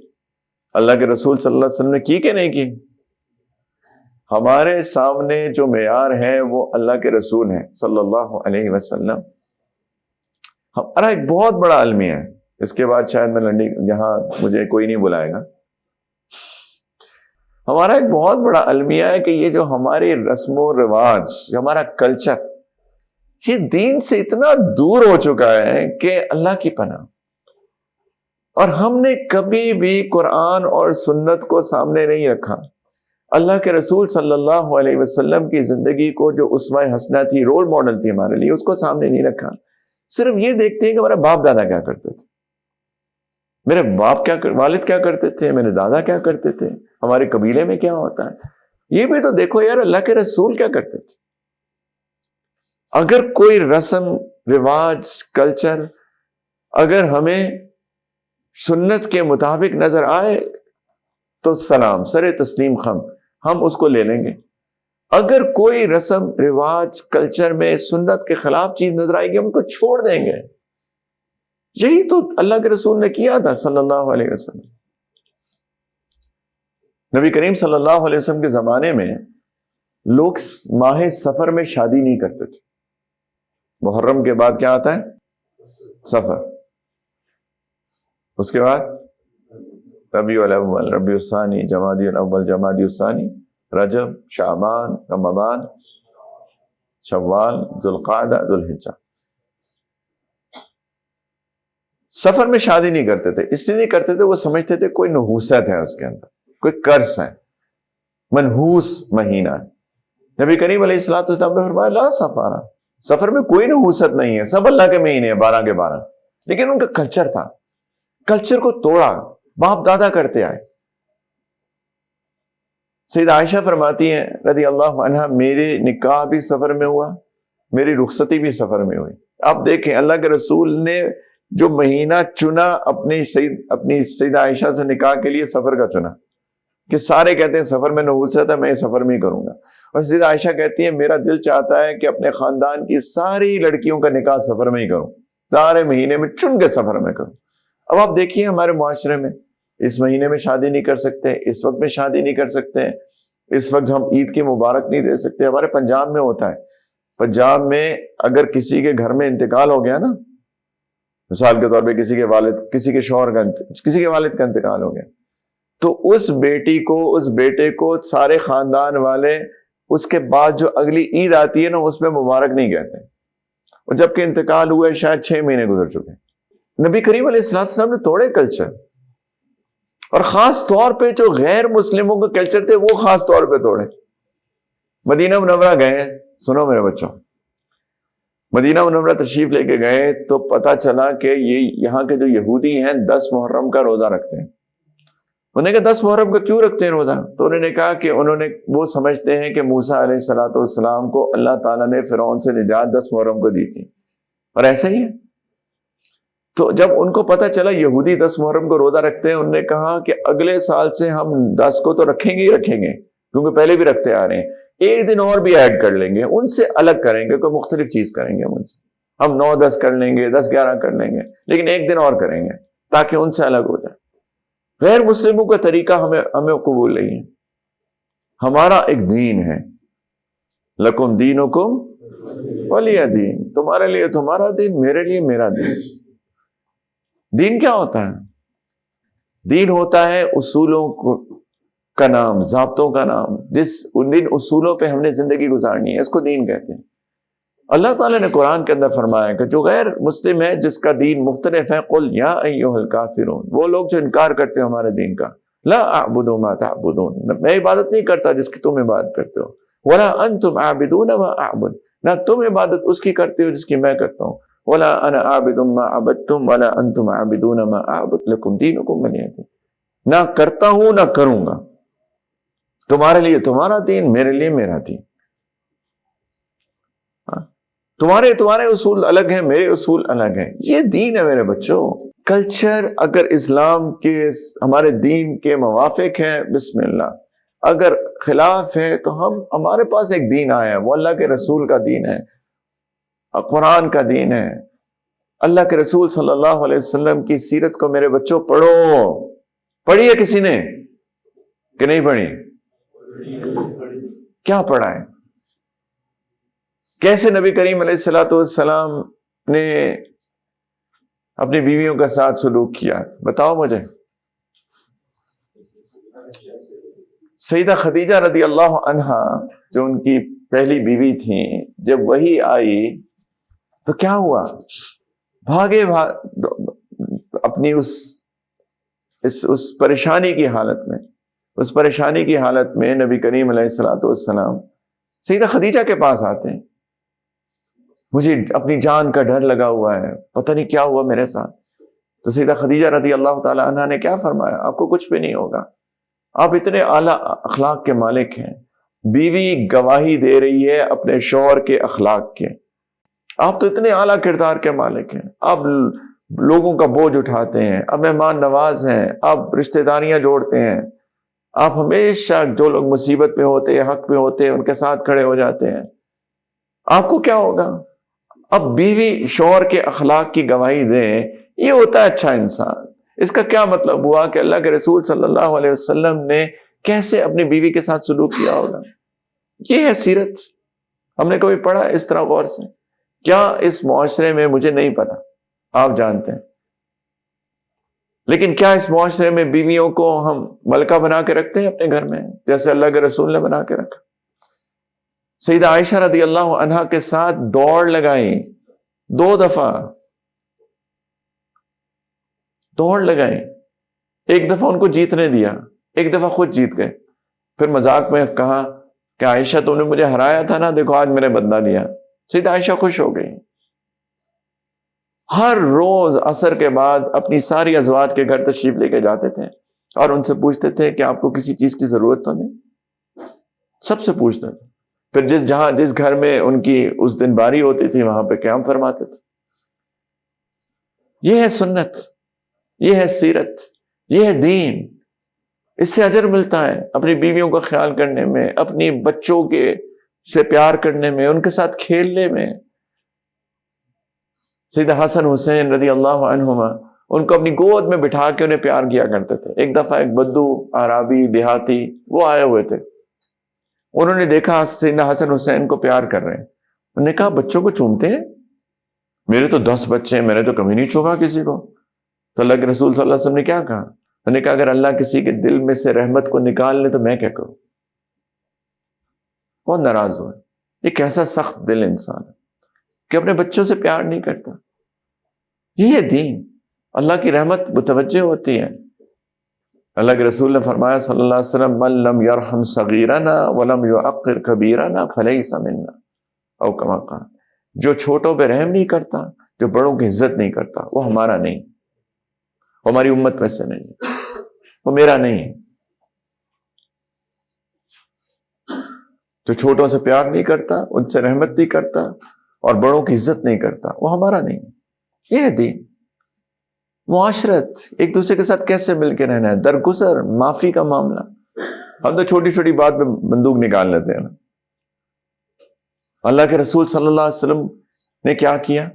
اللہ کے رسول صلی اللہ علیہ وسلم نے کی کہ نہیں کی؟ ہمارے سامنے جو معیار ہے وہ اللہ کے رسول ہیں صلی اللہ علیہ وسلم. ہمارا ایک بہت بڑا المیہ ہے. اس کے بعد شاید میں لنڈی یہاں مجھے کوئی نہیں بلائے گا. ہمارا ایک بہت بڑا المیہ ہے کہ یہ جو ہماری رسم و رواج، ہمارا کلچر، یہ دین سے اتنا دور ہو چکا ہے کہ اللہ کی پناہ. اور ہم نے کبھی بھی قرآن اور سنت کو سامنے نہیں رکھا. اللہ کے رسول صلی اللہ علیہ وسلم کی زندگی کو جو اسوہ حسنہ تھی، رول ماڈل تھی ہمارے لیے، اس کو سامنے نہیں رکھا. صرف یہ دیکھتے ہیں کہ ہمارے باپ دادا کیا کرتے تھے، میرے والد کیا کرتے تھے، میرے دادا کیا کرتے تھے، ہمارے قبیلے میں کیا ہوتا ہے. یہ بھی تو دیکھو یار، اللہ کے رسول کیا کرتے تھے. اگر کوئی رسم رواج کلچر اگر ہمیں سنت کے مطابق نظر آئے تو سلام، سر تسلیم خم، ہم اس کو لے لیں گے. اگر کوئی رسم رواج کلچر میں سنت کے خلاف چیز نظر آئے گی، ہم کو چھوڑ دیں گے. یہی تو اللہ کے رسول نے کیا تھا صلی اللہ علیہ وسلم. نبی کریم صلی اللہ علیہ وسلم کے زمانے میں لوگ ماہ سفر میں شادی نہیں کرتے تھے. محرم کے بعد کیا آتا ہے؟ سفر. اس کے بعد ربیع الاول، ربیع الثانی، جمادی الاول، جمادی الثانی، رجب، شعبان، رمضان، شوال، ذوالقعدہ، ذوالحجہ. سفر میں شادی نہیں کرتے تھے. اس لیے نہیں کرتے تھے، وہ سمجھتے تھے کوئی نحوست ہے اس کے اندر، کوئی قرض ہے، منحوس مہینہ ہے. نبی کریم علیہ الصلوۃ والسلام نے فرمایا لا سفارہ، سفر میں کوئی نحوست نہیں ہے، سب اللہ کے مہینے ہیں 12 کے 12. لیکن ان کا کلچر تھا، کلچر کو توڑا، باپ دادا کرتے آئے. سیدہ عائشہ فرماتی ہیں رضی اللہ عنہا، میرے نکاح بھی سفر میں ہوا، میری رخصتی بھی سفر میں ہوئی. آپ دیکھیں اللہ کے رسول نے جو مہینہ چنا اپنی سیدہ عائشہ سے نکاح کے لیے سفر کا چنا، کہ سارے کہتے ہیں سفر میں نحوست ہے، میں سفر میں ہی کروں گا. اور سیدہ عائشہ کہتی ہے میرا دل چاہتا ہے کہ اپنے خاندان کی ساری لڑکیوں کا نکاح سفر میں ہی کروں، سارے مہینے میں چن کے سفر میں کروں. اب آپ دیکھیے ہمارے معاشرے میں اس مہینے میں شادی نہیں کر سکتے، اس وقت میں شادی نہیں کر سکتے، اس وقت ہم عید کی مبارک نہیں دے سکتے. ہمارے پنجاب میں ہوتا ہے، پنجاب میں اگر کسی کے گھر میں انتقال ہو گیا نا، مثال کے طور پہ کسی کے شوہر کا کسی کے والد کا انتقال ہو گیا، تو اس بیٹی کو اس بیٹے کو سارے خاندان والے اس کے بعد جو اگلی عید آتی ہے نا اس میں مبارک نہیں کہتے. اور جبکہ انتقال ہوئے شاید 6 مہینے گزر چکے. نبی کریم علیہ السلام نے توڑے کلچر، اور خاص طور پہ جو غیر مسلموں کے کلچر تھے وہ خاص طور پہ توڑے. مدینہ منورہ گئے، سنو میرے بچوں، مدینہ منورہ تشریف لے کے گئے تو پتا چلا کہ یہاں کے جو یہودی ہیں 10 محرم کا روزہ رکھتے ہیں. انہوں نے کہا 10 محرم کا کیوں رکھتے ہیں روزہ؟ تو انہوں نے کہا کہ وہ سمجھتے ہیں کہ موسیٰ علیہ السلام کو اللہ تعالیٰ نے فرعون سے نجات 10 محرم کو دی تھی، اور ایسا ہی ہے. تو جب ان کو پتا چلا یہودی 10 محرم کو روزہ رکھتے ہیں، انہوں نے کہا کہ اگلے سال سے ہم 10 کو تو رکھیں گے ہی رکھیں گے، کیونکہ پہلے بھی رکھتے آ رہے ہیں. ایک دن اور بھی ایڈ کر لیں گے، ان سے الگ کریں گے، کوئی مختلف چیز کریں گے. ہم 9-10 کر لیں گے، 10-11 کر لیں گے، لیکن ایک دن اور کریں گے تاکہ ان سے الگ ہو جائے. غیر مسلموں کا طریقہ ہمیں قبول نہیں ہے. ہمارا ایک دین ہے، لکم دینکم ولی دین، تمہارے لیے تمہارا دین، میرے لیے میرا دین. دین کیا ہوتا ہے؟ دین ہوتا ہے اصولوں کا نام، ضابطوں کا نام، جن اصولوں پہ ہم نے زندگی گزارنی ہے، اس کو دین کہتے ہیں. اللہ تعالیٰ نے قرآن کے اندر فرمایا کہ جو غیر مسلم ہے، جس کا دین مختلف ہے، قل یا ایھا الکافرون، وہ لوگ جو انکار کرتے ہیں ہمارے دین کا، لا اعبد ما تعبدون، میں عبادت نہیں کرتا جس کی تم عبادت کرتے ہو، ولا انتم عابدون ما اعبد، نہ تم عبادت اس کی کرتے ہو جس کی میں کرتا ہوں، ولا انا عابد ما عبدتم ولا انتم عابدون ما اعبد لکم دینکم ولی دین، نہ کرتا ہوں نہ کروں گا، تمہارے لیے تمہارا دین، میرے لیے میرا دین. تمہارے اصول الگ ہیں، میرے اصول الگ ہیں. یہ دین ہے میرے بچوں. کلچر اگر اسلام کے ہمارے دین کے موافق ہے بسم اللہ، اگر خلاف ہے تو ہمارے پاس ایک دین آیا ہے، وہ اللہ کے رسول کا دین ہے، قرآن کا دین ہے. اللہ کے رسول صلی اللہ علیہ وسلم کی سیرت کو میرے بچوں پڑھو. پڑھی ہے کسی نے کہ نہیں پڑھی؟ کیا پڑھائیں؟ کیسے نبی کریم علیہ الصلوۃ والسلام نے اپنی بیویوں کے ساتھ سلوک کیا؟ بتاؤ مجھے۔ سیدہ خدیجہ رضی اللہ عنہا جو ان کی پہلی بیوی تھیں، جب وہی آئی تو کیا ہوا؟ بھاگے اپنی اس پریشانی کی حالت میں نبی کریم علیہ الصلوۃ والسلام سیدہ خدیجہ کے پاس آتے ہیں۔ مجھے اپنی جان کا ڈر لگا ہوا ہے، پتہ نہیں کیا ہوا میرے ساتھ۔ تو سیدہ خدیجہ رضی اللہ تعالی عنہا نے کیا فرمایا؟ آپ کو کچھ بھی نہیں ہوگا، آپ اتنے اعلیٰ اخلاق کے مالک ہیں۔ بیوی گواہی دے رہی ہے اپنے شوہر کے اخلاق کے، آپ تو اتنے اعلیٰ کردار کے مالک ہیں، آپ لوگوں کا بوجھ اٹھاتے ہیں، آپ مہمان نواز ہیں، آپ رشتہ داریاں جوڑتے ہیں، آپ ہمیشہ جو لوگ مصیبت پہ ہوتے ہیں، حق پہ ہوتے ہیں، ان کے ساتھ کھڑے ہو جاتے ہیں، آپ کو کیا ہوگا؟ اب بیوی شوہر کے اخلاق کی گواہی دے، یہ ہوتا ہے اچھا انسان۔ اس کا کیا مطلب ہوا کہ اللہ کے رسول صلی اللہ علیہ وسلم نے کیسے اپنی بیوی کے ساتھ سلوک کیا ہوگا؟ یہ ہے سیرت۔ ہم نے کبھی پڑھا اس طرح غور سے؟ کیا اس معاشرے میں، مجھے نہیں پتا، آپ جانتے ہیں، لیکن کیا اس معاشرے میں بیویوں کو ہم ملکہ بنا کے رکھتے ہیں اپنے گھر میں جیسے اللہ کے رسول نے بنا کے رکھا؟ سیدہ عائشہ رضی اللہ عنہا کے ساتھ دوڑ لگائیں، 2 دفعہ دوڑ لگائیں، ایک دفعہ ان کو جیتنے دیا، ایک دفعہ خود جیت گئے، پھر مذاق میں کہا کہ عائشہ تم نے مجھے ہرایا تھا نا، دیکھو آج میں نے بدلہ لیا۔ سیدہ عائشہ خوش ہو گئی۔ ہر روز عصر کے بعد اپنی ساری ازواج کے گھر تشریف لے کے جاتے تھے اور ان سے پوچھتے تھے کہ آپ کو کسی چیز کی ضرورت تو نہیں؟ سب سے پوچھتے تھے۔ پھر جس گھر میں ان کی اس دن باری ہوتی تھی وہاں پہ قیام فرماتے تھے۔ یہ ہے سنت، یہ ہے سیرت، یہ ہے دین۔ اس سے اجر ملتا ہے اپنی بیویوں کا خیال کرنے میں، اپنی بچوں کے سے پیار کرنے میں، ان کے ساتھ کھیلنے میں۔ سیدہ حسن حسین رضی اللہ عنہما ان کو اپنی گود میں بٹھا کے انہیں پیار کیا کرتے تھے۔ ایک دفعہ ایک بدو اعرابی دیہاتی وہ آئے ہوئے تھے، انہوں نے دیکھا سیدنا حسن حسین کو پیار کر رہے ہیں، انہوں نے کہا بچوں کو چومتے ہیں؟ میرے تو 10 بچے ہیں، میں نے تو کبھی نہیں چوما کسی کو۔ تو اللہ کے رسول صلی اللہ علیہ وسلم نے کیا کہا؟ انہوں نے کہا اگر اللہ کسی کے دل میں سے رحمت کو نکال لے تو میں کیا کروں؟ بہت ناراض ہوئے۔ یہ کیسا سخت دل انسان ہے کہ اپنے بچوں سے پیار نہیں کرتا۔ یہ ہے دین، اللہ کی رحمت متوجہ ہوتی ہے۔ اللہ کے رسول نے فرمایا صلی اللہ علیہ وسلم من لم یرحم صغیرنا ولم یعقر کبیرنا فلیس منا، او کما قال، جو چھوٹوں پہ رحم نہیں کرتا، جو بڑوں کی عزت نہیں کرتا، وہ ہمارا نہیں، وہ ہماری امت میں سے نہیں، وہ میرا نہیں۔ جو چھوٹوں سے پیار نہیں کرتا، ان سے رحمت نہیں کرتا اور بڑوں کی عزت نہیں کرتا، وہ ہمارا نہیں۔ یہ ہے دین۔ معاشرت، ایک دوسرے کے ساتھ کیسے مل کے رہنا ہے، درگزر، معافی کا معاملہ۔ ہم تو چھوٹی چھوٹی بات پہ بندوق نکال لیتے ہیں نا۔ اللہ کے رسول صلی اللہ علیہ وسلم نے کیا کیا؟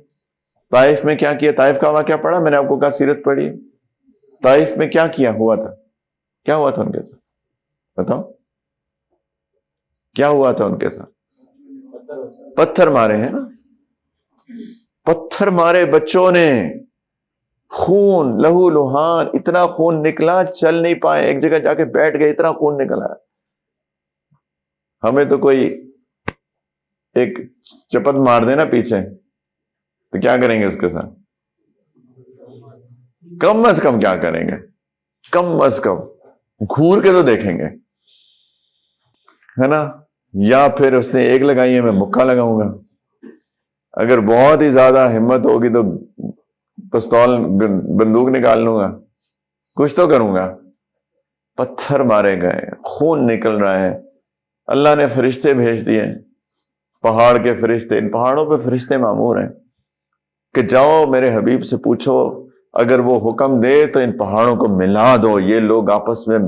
طائف میں کیا کیا؟ طائف کا واقعہ پڑھا میں نے آپ کو، کہا سیرت پڑھی۔ طائف میں کیا کیا ہوا تھا؟ کیا ہوا تھا ان کے ساتھ؟ بتاؤ کیا ہوا تھا ان کے ساتھ؟ پتھر مارے ہیں نا، پتھر مارے بچوں نے، خون، لہو لہان، اتنا خون نکلا چل نہیں پائے، ایک جگہ جا کے بیٹھ گئے، اتنا خون نکلا۔ ہمیں تو کوئی ایک چپت مار دے نا پیچھے تو کیا کریں گے اس کے ساتھ؟ کم از کم کیا کریں گے؟ کم از کم گھور کے تو دیکھیں گے، ہے نا؟ یا پھر اس نے ایک لگائی ہے میں مکہ لگاؤں گا، اگر بہت ہی زیادہ ہمت ہوگی تو پستول بندوق نکال لوں گا، کچھ تو کروں گا۔ پتھر مارے گئے، خون نکل رہا ہے، اللہ نے فرشتے بھیج دیے، پہاڑ کے فرشتے۔ ان پہاڑوں پہ فرشتے مامور ہیں کہ جاؤ میرے حبیب سے پوچھو، اگر وہ حکم دے تو ان پہاڑوں کو ملا دو، یہ لوگ آپس میں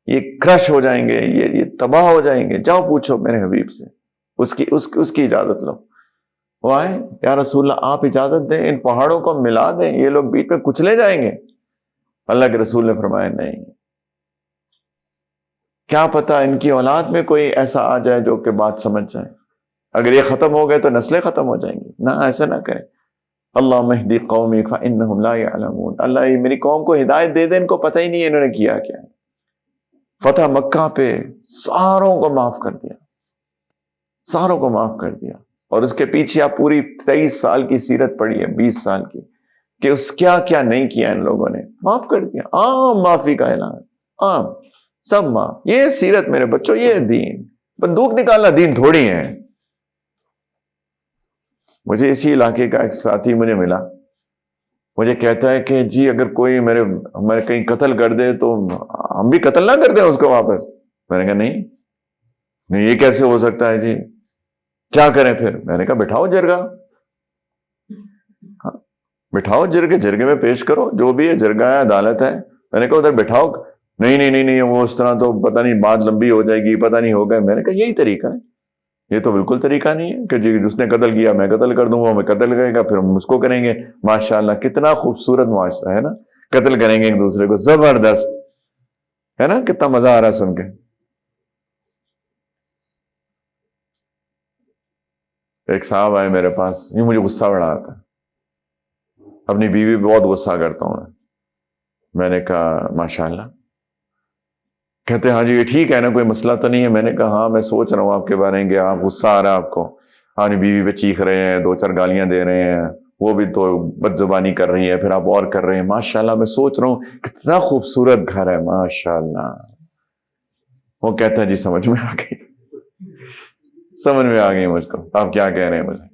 یہ کرش ہو جائیں گے، یہ تباہ ہو جائیں گے، جاؤ پوچھو میرے حبیب سے، اس کی اجازت لو۔ وہ آئے، یا رسول اللہ آپ اجازت دیں، ان پہاڑوں کو ملا دیں، یہ لوگ بیچ میں کچلے جائیں گے۔ اللہ کے رسول نے فرمایا نہیں، کیا پتا ان کی اولاد میں کوئی ایسا آ جائے جو کہ بات سمجھ جائے. اگر یہ ختم ہو گئے تو نسلیں ختم ہو جائیں گی. نہ، ایسا نہ کریں. اللہم اہدی قومی فانہم لا یعلمون. اللہ یہ میری قوم کو ہدایت دے دے، ان کو پتہ ہی نہیں ہے انہوں نے کیا کیا. فتح مکہ پہ ساروں کو معاف کر دیا، ساروں کو معاف کر دیا. اور اس کے پیچھے آپ پوری 23 سال کی سیرت پڑھی ہے، 20 سال کی، کہ اس کیا کیا نہیں کیا ان لوگوں نے. معاف کر دیا. عام معافی کا اعلان، عام، سب معاف. یہ سیرت میرے بچوں، یہ دین. بندوق نکالنا دین تھوڑی ہے. مجھے اسی علاقے کا ایک ساتھی مجھے ملا، مجھے کہتا ہے کہ جی اگر کوئی ہمارے کہیں قتل کر دے تو ہم بھی قتل نہ کر دیں اس کو واپس. میں نے کہا نہیں، یہ کیسے ہو سکتا ہے جی، کیا کریں پھر؟ میں نے کہا بٹھاؤ جرگہ، بٹھاؤ جرگے میں پیش کرو، جو بھی ہے جرگہ ہے، عدالت ہے. میں نے کہا ادھر بٹھاؤ. نہیں نہیں نہیں نہیں، وہ اس طرح تو پتہ نہیں بات لمبی ہو جائے گی، پتہ نہیں ہوگا. میں نے کہا یہی طریقہ ہے. یہ تو بالکل طریقہ نہیں ہے کہ جی جس نے قتل کیا میں قتل کر دوں گا، میں قتل کرے گا پھر ہم اس کو کریں گے. ماشاءاللہ کتنا خوبصورت معاشرہ ہے نا. قتل کریں گے ایک دوسرے کو، زبردست ہے نا. کتنا مزہ آ رہا ہے سن کے. ایک صاحب آئے میرے پاس، یہ مجھے غصہ بڑا آتا ہے، اپنی بیوی پہ بہت غصہ کرتا ہوں میں نے کہا ماشاءاللہ. کہتے ہاں جی یہ ٹھیک ہے نا، کوئی مسئلہ تو نہیں ہے. میں نے کہا ہاں میں سوچ رہا ہوں آپ کے بارے میں کہ آپ غصہ آ رہا ہے آپ کو، ہاں بیوی پہ چیخ رہے ہیں، 2-4 گالیاں دے رہے ہیں، وہ بھی تو بد زبانی کر رہی ہے، پھر آپ اور کر رہے ہیں. ماشاءاللہ میں سوچ رہا ہوں کتنا خوبصورت گھر ہے ماشاءاللہ. وہ کہتا ہے جی سمجھ میں آ گئی، سمجھ میں آ گئی مجھ کو آپ کیا کہہ رہے ہیں مجھے.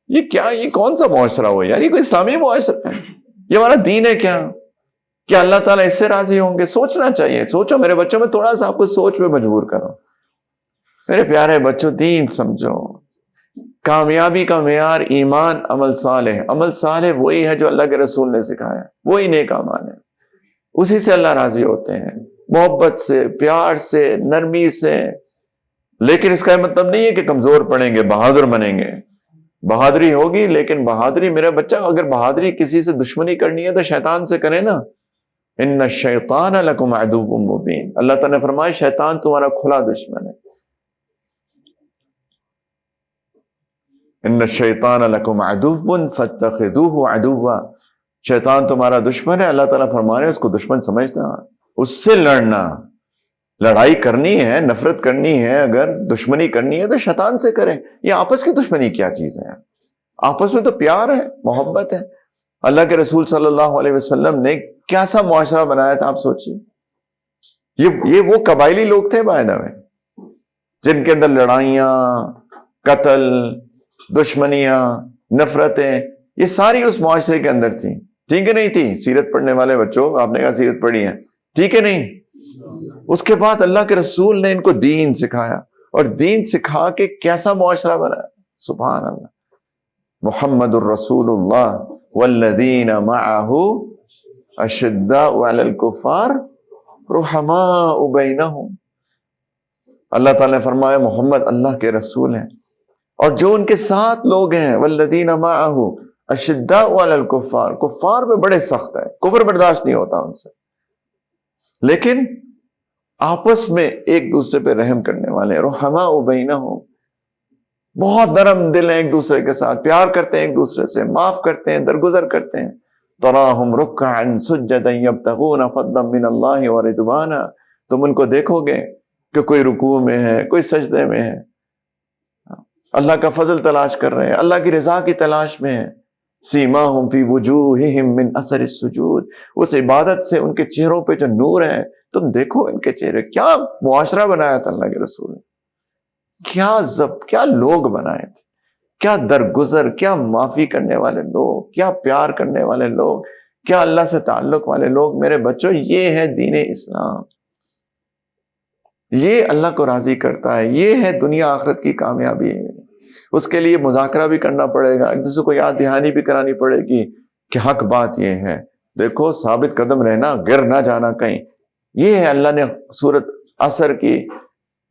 یہ کیا، یہ کون سا معاشرہ ہو یار؟ یہ کوئی اسلامی معاشرہ ہے؟ یہ ہمارا دین ہے کیا؟ کیا اللہ تعالیٰ اس سے راضی ہوں گے؟ سوچنا چاہیے. سوچو میرے بچوں میں تھوڑا سا آپ کو سوچ پہ مجبور کرو. میرے پیارے بچوں دین سمجھو. کامیابی کا معیار ایمان، عمل صالح. عمل صالح وہی ہے جو اللہ کے رسول نے سکھایا، وہی نیک اعمال ہے. اسی سے اللہ راضی ہوتے ہیں، محبت سے، پیار سے، نرمی سے. لیکن اس کا یہ مطلب نہیں ہے کہ کمزور پڑیں گے، بہادر بنیں گے. بہادری ہوگی، لیکن بہادری میرے بچہ اگر بہادری کسی سے دشمنی کرنی ہے تو شیطان سے کرے نا. ان الشیطان لکم عدو مبین. اللہ تعالیٰ نے فرمایا شیطان تمہارا کھلا دشمن ہے. ان الشیطان لکم عدو فاتخذوہ عدوا. شیطان تمہارا دشمن ہے. اللہ تعالیٰ فرما رہے ہیں اس کو دشمن سمجھنا، اس سے لڑنا. لڑائی کرنی ہے، نفرت کرنی ہے، اگر دشمنی کرنی ہے تو شیطان سے کریں. یہ آپس کی دشمنی کیا چیز ہے؟ آپس میں تو پیار ہے، محبت ہے. اللہ کے رسول صلی اللہ علیہ وسلم نے کیسا معاشرہ بنایا تھا آپ سوچیے. یہ وہ قبائلی لوگ تھے باہر میں جن کے اندر لڑائیاں، قتل، دشمنیاں، نفرتیں، یہ ساری اس معاشرے کے اندر تھیں. ٹھیک ہے نہیں تھی؟ سیرت پڑھنے والے بچوں آپ نے کہا سیرت پڑھی ہے، ٹھیک ہے نہیں؟ اس کے بعد اللہ کے رسول نے ان کو دین سکھایا، اور دین سکھا کے کیسا معاشرہ بنایا. سبحان اللہ. محمد الرسول اللہ والذین معہ اشداء علی الکفار رحماء بینہم. اللہ تعالیٰ نے فرمایا محمد اللہ کے رسول ہیں، اور جو ان کے ساتھ لوگ ہیں والذین معہ اشداء علی الکفار، کفار پہ بڑے سخت ہے، کفر برداشت نہیں ہوتا ان سے، لیکن آپس میں ایک دوسرے پہ رحم کرنے والے. رحماء بینہم، بہت نرم دل ہیں ایک دوسرے کے ساتھ، پیار کرتے ہیں ایک دوسرے سے، معاف کرتے ہیں، درگزر کرتے ہیں. تراہم رکعا سجدا یبتغون فضلا من اللہ ورضوانا. تم ان کو دیکھو گے کہ کوئی رکوع میں ہے، کوئی سجدے میں ہے، اللہ کا فضل تلاش کر رہے ہیں، اللہ کی رضا کی تلاش میں ہے. سیماہم فی وجوہہم من اثر السجود. اس عبادت سے ان کے چہروں پہ جو نور ہے، تم دیکھو ان کے چہرے. کیا معاشرہ بنایا تھا اللہ کے رسول نے، کیا لوگ بنائے تھے، کیا درگزر، کیا معافی کرنے والے لوگ، کیا پیار کرنے والے لوگ، کیا اللہ سے تعلق والے لوگ. میرے بچوں یہ ہے دین اسلام، یہ اللہ کو راضی کرتا ہے، یہ ہے دنیا آخرت کی کامیابی. اس کے لیے مذاکرہ بھی کرنا پڑے گا، ایک دوسرے کو یاد دہانی بھی کرانی پڑے گی کہ حق بات یہ ہے. دیکھو ثابت قدم رہنا، گر نہ جانا کہیں. یہ ہے اللہ نے سورۃ عصر کی،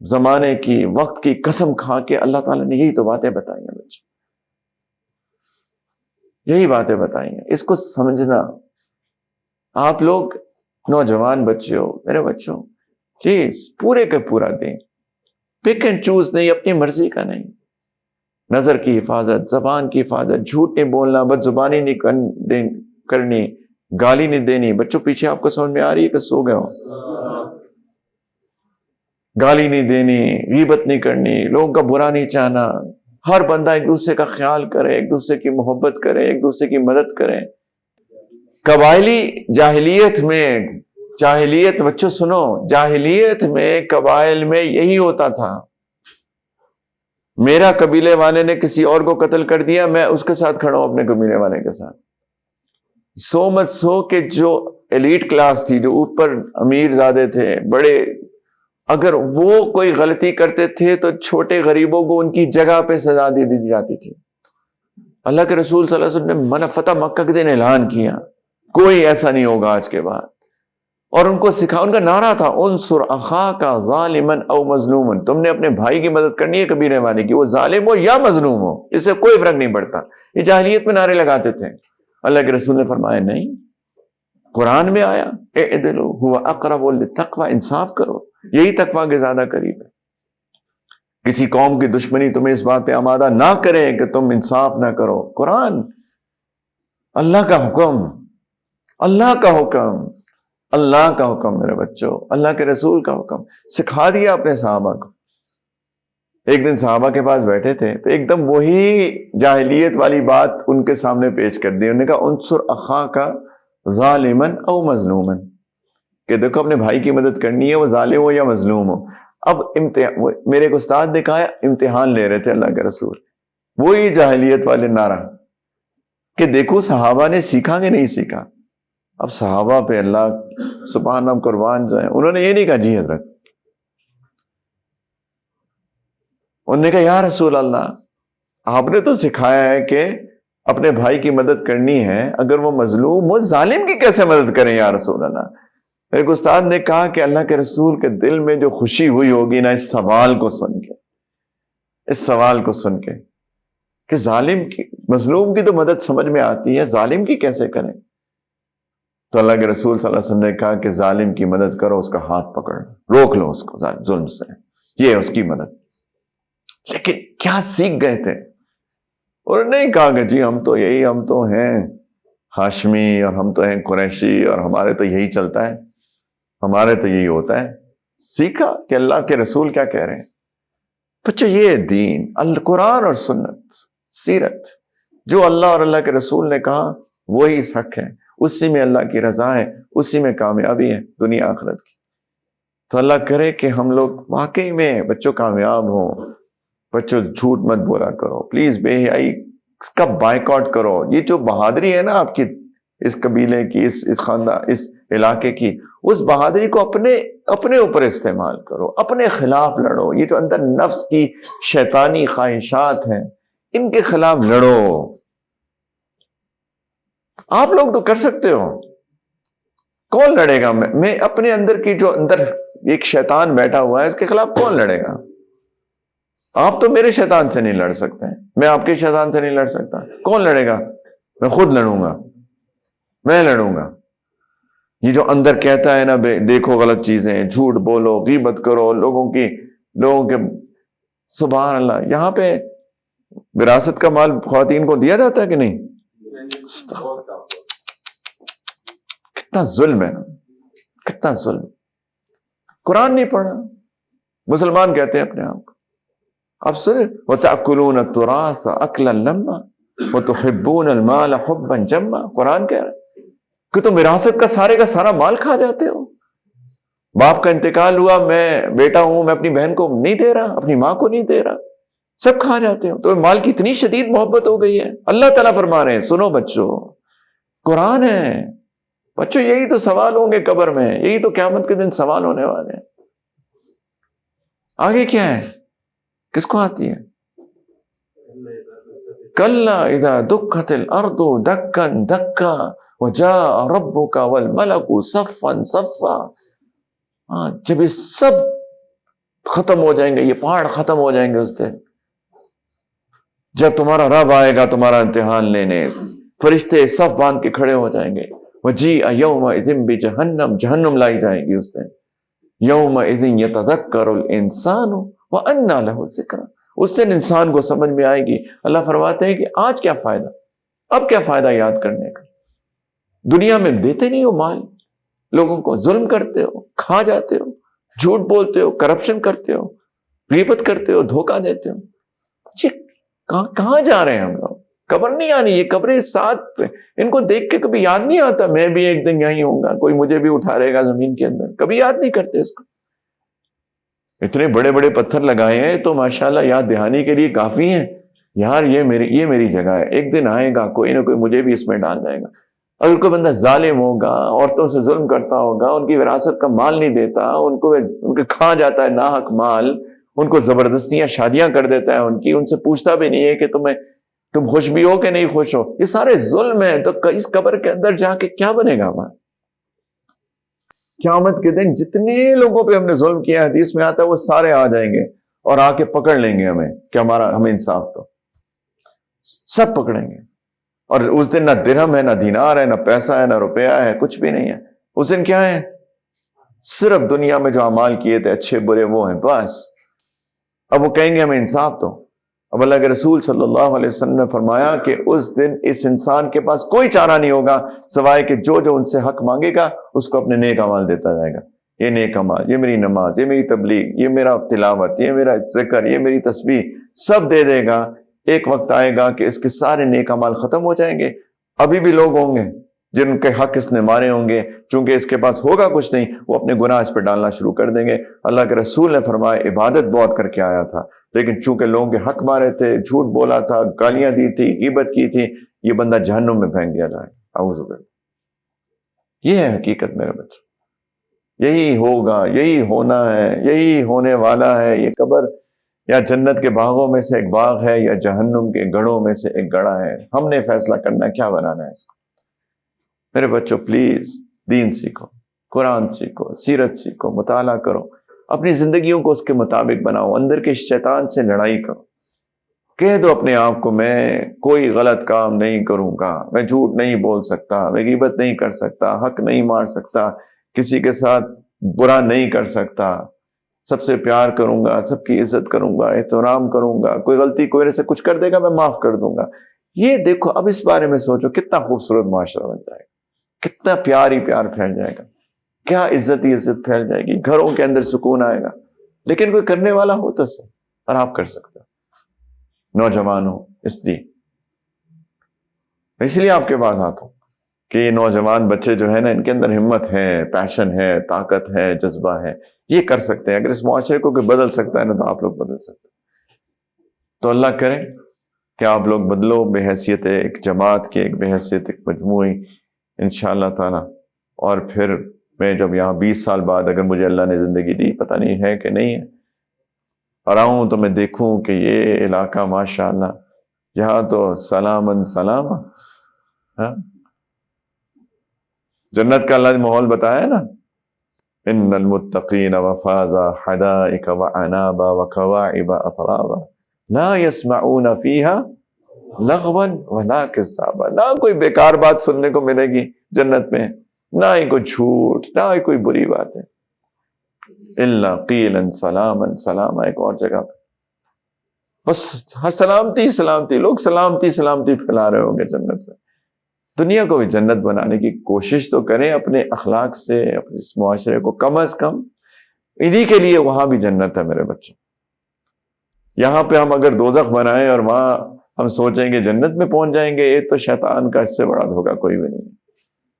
زمانے کی، وقت کی قسم کھا کے اللہ تعالیٰ نے یہی تو باتیں بتائی ہیں بچوں، یہی باتیں بتائی ہیں. اس کو سمجھنا. آپ لوگ نوجوان بچے ہو، میرے بچوں چیز پورے کا پورا دیں، پک اینڈ چوز نہیں، اپنی مرضی کا نہیں. نظر کی حفاظت، زبان کی حفاظت، جھوٹ نہیں بولنا، بد زبانی نہیں کرنی، گالی نہیں دینی. بچوں پیچھے آپ کو سمجھ میں آ رہی ہے کہ سو گئے ہو؟ گالی نہیں دینی، غیبت نہیں کرنی، لوگوں کا برا نہیں چاہنا. ہر بندہ ایک دوسرے کا خیال کرے، ایک دوسرے کی محبت کرے، ایک دوسرے کی مدد کرے. قبائلی جاہلیت بچوں سنو، جاہلیت میں قبائل میں یہی ہوتا تھا. میرا قبیلے والے نے کسی اور کو قتل کر دیا، میں اس کے ساتھ کھڑا ہوں اپنے قبیلے والے کے ساتھ. سو مت سو کہ جو ایلیٹ کلاس تھی، جو اوپر امیر زادے تھے بڑے، اگر وہ کوئی غلطی کرتے تھے تو چھوٹے غریبوں کو ان کی جگہ پہ سزا دے دی جاتی تھی. اللہ کے رسول صلی اللہ علیہ وسلم نے من فتح مکہ کے دن اعلان کیا کوئی ایسا نہیں ہوگا آج کے بعد. اور ان کو سکھا، ان کا نعرہ تھا انصر اخاک ظالما او مظلوما. تم نے اپنے بھائی کی مدد کرنی ہے قبیلے والے کی، وہ ظالم ہو یا مظلوم ہو، اس سے کوئی فرق نہیں پڑتا. یہ جاہلیت میں نعرے لگاتے تھے. اللہ کے رسول نے فرمایا نہیں، قرآن میں آیا اعدلوا هو اقرب للتقوى، انصاف کرو، یہی تقوی کے زیادہ قریب ہے. کسی قوم کی دشمنی تمہیں اس بات پہ آمادہ نہ کرے کہ تم انصاف نہ کرو. قرآن، اللہ کا حکم، اللہ کا حکم، اللہ کا حکم میرے بچوں، اللہ کے رسول کا حکم سکھا دیا اپنے صحابہ کو. ایک دن صحابہ کے پاس بیٹھے تھے تو ایک دم وہی جاہلیت والی بات ان کے سامنے پیش کر دی. انہوں نے کہا انصر اخاک ظالما او مظلوما، کہ دیکھو اپنے بھائی کی مدد کرنی ہے، وہ ظالم ہو یا مظلوم ہو. اب میرے ایک استاد نے کہا امتحان لے رہے تھے اللہ کے رسول، وہی جاہلیت والے نعرہ کہ دیکھو صحابہ نے سیکھا کہ نہیں سیکھا. اب صحابہ پہ اللہ سبحانہ قربان جائے، انہوں نے یہ نہیں کہا جی حضرت، انہوں نے کہا یا رسول اللہ آپ نے تو سکھایا ہے کہ اپنے بھائی کی مدد کرنی ہے، اگر وہ مظلوم وہ ظالم کی کیسے مدد کریں یا رسول اللہ. ایک استاد نے کہا کہ اللہ کے رسول کے دل میں جو خوشی ہوئی ہوگی نا اس سوال کو سن کے، اس سوال کو سن کے کہ ظالم کی، مظلوم کی تو مدد سمجھ میں آتی ہے، ظالم کی کیسے کریں. تو اللہ کے رسول صلی اللہ علیہ وسلم نے کہا کہ ظالم کی مدد کرو، اس کا ہاتھ پکڑ روک لو اس کو ظلم سے، یہ ہے اس کی مدد. لیکن کیا سیکھ گئے تھے، اور نہیں کہا کہ جی ہم تو ہیں ہاشمی اور ہم تو ہیں قریشی اور ہمارے تو یہی چلتا ہے، ہمارے تو یہی ہوتا ہے. سیکھا کہ اللہ کے رسول کیا کہہ رہے ہیں. بچوں یہ دین، القرآن اور سنت، سیرت، جو اللہ اور اللہ کے رسول نے کہا وہی حق ہے، اسی میں اللہ کی رضا ہے، اسی میں کامیابی ہے دنیا آخرت کی. تو اللہ کرے کہ ہم لوگ واقعی میں بچوں کامیاب ہوں. بچوں جھوٹ مت بولا کرو پلیز، بے حیائی کا بائیکاٹ کرو. یہ جو بہادری ہے نا آپ کی، اس قبیلے کی، اس خاندان، اس علاقے کی، اس بہادری کو اپنے اوپر استعمال کرو، اپنے خلاف لڑو. یہ جو اندر نفس کی شیطانی خواہشات ہیں ان کے خلاف لڑو. آپ لوگ تو کر سکتے ہو، کون لڑے گا؟ میں اپنے اندر کی جو اندر ایک شیطان بیٹھا ہوا ہے اس کے خلاف کون لڑے گا؟ آپ تو میرے شیطان سے نہیں لڑ سکتے، میں آپ کے شیطان سے نہیں لڑ سکتا. کون لڑے گا؟ میں خود لڑوں گا، میں لڑوں گا. یہ جو اندر کہتا ہے نا دیکھو غلط چیزیں، جھوٹ بولو، غیبت کرو، لوگوں کے سبحان اللہ. یہاں پہ وراثت کا مال خواتین کو دیا جاتا ہے کہ نہیں؟ کتنا ظلم ہے، کتنا ظلم. قرآن نہیں پڑھا، مسلمان کہتے ہیں اپنے آپ کو. اب سن، وَتَأْكُلُونَ التُّرَاثَ أَكْلًا لَمًّا وَتُحِبُّونَ الْمَالَ حُبًّا جَمًّا. قرآن کہہ رہا ہے کہ تم وراثت کا سارا مال کھا جاتے ہو. باپ کا انتقال ہوا، میں بیٹا ہوں، میں اپنی بہن کو نہیں دے رہا، اپنی ماں کو نہیں دے رہا، سب کھا جاتے ہو. تو مال کی اتنی شدید محبت ہو گئی ہے. اللہ تعالیٰ فرما رہے ہیں سنو بچوں، قرآن ہے بچوں، یہی تو سوال ہوں گے قبر میں، یہی تو قیامت کے دن سوال ہونے والے ہیں. آگے کیا ہے؟ کس کو آتی ہے؟ کلا اذا دکت الارض دکا دکا وجاء ربک والملک صفا صفا. جب یہ سب ختم ہو جائیں گے، یہ پہاڑ ختم ہو جائیں گے اس دن، جب تمہارا رب آئے گا تمہارا امتحان لینے، فرشتے صف باندھ کے کھڑے ہو جائیں گے. وجیء یومئذ بجہنم، جہنم لائی جائے گی اس دن. یومئذ یتذکر الانسان وانیٰ لہ الذکریٰ، اس دن انسان کو سمجھ میں آئے گی۔ اللہ فرماتے ہیں کہ آج کیا فائدہ، اب کیا فائدہ یاد کرنے کا؟ دنیا میں دیتے نہیں ہو مال، لوگوں کو ظلم کرتے ہو، کھا جاتے ہو، جھوٹ بولتے ہو، کرپشن کرتے ہو، غیبت کرتے ہو، دھوکہ دیتے ہو۔ جی کہاں جا رہے ہیں ہم لوگ؟ قبر نہیں آنی، یہ قبریں ساتھ، ان کو دیکھ کے کبھی یاد نہیں آتا میں بھی ایک دن یہیں ہوں گا، کوئی مجھے بھی اٹھا رہے گا زمین کے اندر، کبھی یاد نہیں کرتے اس کو۔ اتنے بڑے بڑے پتھر لگائے ہیں تو ماشاءاللہ یاد دہانی کے لیے کافی ہیں، یار یہ میری جگہ ہے، ایک دن آئے گا کوئی نہ کوئی مجھے بھی اس میں ڈال جائے گا۔ اگر کوئی بندہ ظالم ہوگا، عورتوں سے ظلم کرتا ہوگا، ان کی وراثت کا مال نہیں دیتا، ان کے کھا جاتا ہے ناحق مال، ان کو زبردستیاں شادیاں کر دیتا ہے ان کی، ان سے پوچھتا بھی نہیں ہے کہ تم خوش بھی ہو کہ نہیں خوش ہو، یہ سارے ظلم ہیں، تو اس قبر کے اندر جا کے کیا بنے گا ہمارا؟ قیامت کے دن جتنے لوگوں پہ ہم نے ظلم کیا ہے، حدیث میں آتا ہے وہ سارے آ جائیں گے اور آ کے پکڑ لیں گے ہمیں کہ ہمیں انصاف دو، سب پکڑیں گے۔ اور اس دن نہ درہم ہے، نہ دینار ہے، نہ پیسہ ہے، نہ روپیہ ہے، کچھ بھی نہیں ہے۔ اس دن کیا ہے؟ صرف دنیا میں جو اعمال کیے تھے اچھے برے وہ ہیں بس۔ اب وہ کہیں گے ہمیں انصاف دو۔ اب اللہ کے رسول صلی اللہ علیہ وسلم نے فرمایا کہ اس دن اس انسان کے پاس کوئی چارہ نہیں ہوگا سوائے کہ جو ان سے حق مانگے گا اس کو اپنے نیک اعمال دیتا جائے گا۔ یہ نیک اعمال، یہ میری نماز، یہ میری تبلیغ، یہ میرا تلاوت، یہ میرا ذکر، یہ میری تسبیح، سب دے دے گا۔ ایک وقت آئے گا کہ اس کے سارے نیک اعمال ختم ہو جائیں گے۔ ابھی بھی لوگ ہوں گے جن کے حق اس نے مارے ہوں گے، چونکہ اس کے پاس ہوگا کچھ نہیں، وہ اپنے گناہ اس پہ ڈالنا شروع کر دیں گے۔ اللہ کے رسول نے فرمایا عبادت بہت کر کے آیا تھا، لیکن چونکہ لوگوں کے حق مارے تھے، جھوٹ بولا تھا، گالیاں دی تھی، غیبت کی تھی، یہ بندہ جہنم میں پھینک دیا جائے گا۔ اعوذ باللہ۔ یہ ہے حقیقت میرے بچوں، یہی ہوگا، یہی ہونا ہے، یہی ہونے والا ہے۔ یہ قبر یا جنت کے باغوں میں سے ایک باغ ہے یا جہنم کے گڑھوں میں سے ایک گڑھا ہے، ہم نے فیصلہ کرنا کیا بنانا ہے اس کو۔ میرے بچوں پلیز دین سیکھو، قرآن سیکھو، سیرت سیکھو، مطالعہ کرو، اپنی زندگیوں کو اس کے مطابق بناؤ، اندر کے شیطان سے لڑائی کرو۔ کہہ دو اپنے آپ کو میں کوئی غلط کام نہیں کروں گا، میں جھوٹ نہیں بول سکتا، میں غیبت نہیں کر سکتا، حق نہیں مار سکتا، کسی کے ساتھ برا نہیں کر سکتا، سب سے پیار کروں گا، سب کی عزت کروں گا، احترام کروں گا، کوئی غلطی کوئی سے کچھ کر دے گا میں معاف کر دوں گا۔ یہ دیکھو، اب اس بارے میں سوچو کتنا خوبصورت معاشرہ بن جائے گا، کتنا پیار ہی پیار پھیل جائے گا، کیا عزت ہی عزت پھیل جائے گی، گھروں کے اندر سکون آئے گا۔ لیکن کوئی کرنے والا ہو تو صحیح، اور آپ کر سکتے ہو، نوجوان ہو، اس لیے آپ کے پاس آتا ہوں کہ یہ نوجوان بچے جو ہیں نا، ان کے اندر ہمت ہے، پیشن ہے، طاقت ہے، جذبہ ہے، یہ کر سکتے ہیں۔ اگر اس معاشرے کو کوئی بدل سکتا ہے نا تو آپ لوگ بدل سکتے ہیں۔ تو اللہ کرے کہ آپ لوگ بدلو، بے حیثیت ایک جماعت کے، ایک بے حیثیت ایک مجموعی، انشاءاللہ تعالی۔ اور پھر میں جب یہاں 20 سال بعد اگر مجھے اللہ نے زندگی دی، پتہ نہیں ہے کہ نہیں ہے، اور آؤں تو میں دیکھوں کہ یہ علاقہ ماشاءاللہ یہاں تو سلامن سلام، جنت کا اللہ نے ماحول بتایا نا، ان المتقین وفاز حدائق وعنابا وکواعب اترابا لا يسمعون فيها لغوا ولا كذابا۔ نہ کوئی بیکار بات سننے کو ملے گی جنت میں، نہ ہی کوئی جھوٹ، نہ ہی کوئی بری بات ہے۔ الا قیلا سلاما سلاما، ایک اور جگہ پہ بس ہر سلامتی سلامتی، لوگ سلامتی سلامتی پھیلا رہے ہوں گے جنت میں۔ دنیا کو بھی جنت بنانے کی کوشش تو کریں اپنے اخلاق سے، اپنے اس معاشرے کو کم از کم، انہی کے لیے وہاں بھی جنت ہے میرے بچے۔ یہاں پہ ہم اگر دوزخ بنائیں اور وہاں ہم سوچیں گے جنت میں پہنچ جائیں گے، یہ تو شیطان کا اس سے بڑا دھوکہ کوئی بھی نہیں۔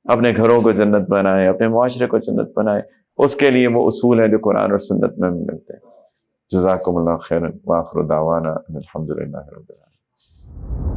اپنے گھروں کو جنت بنائیں، اپنے معاشرے کو جنت بنائیں، اس کے لیے وہ اصول ہیں جو قرآن اور سنت میں ملتے ہیں۔ جزاکم اللہ خیرا، وآخر دعوانا الحمدللہ رب العالمین۔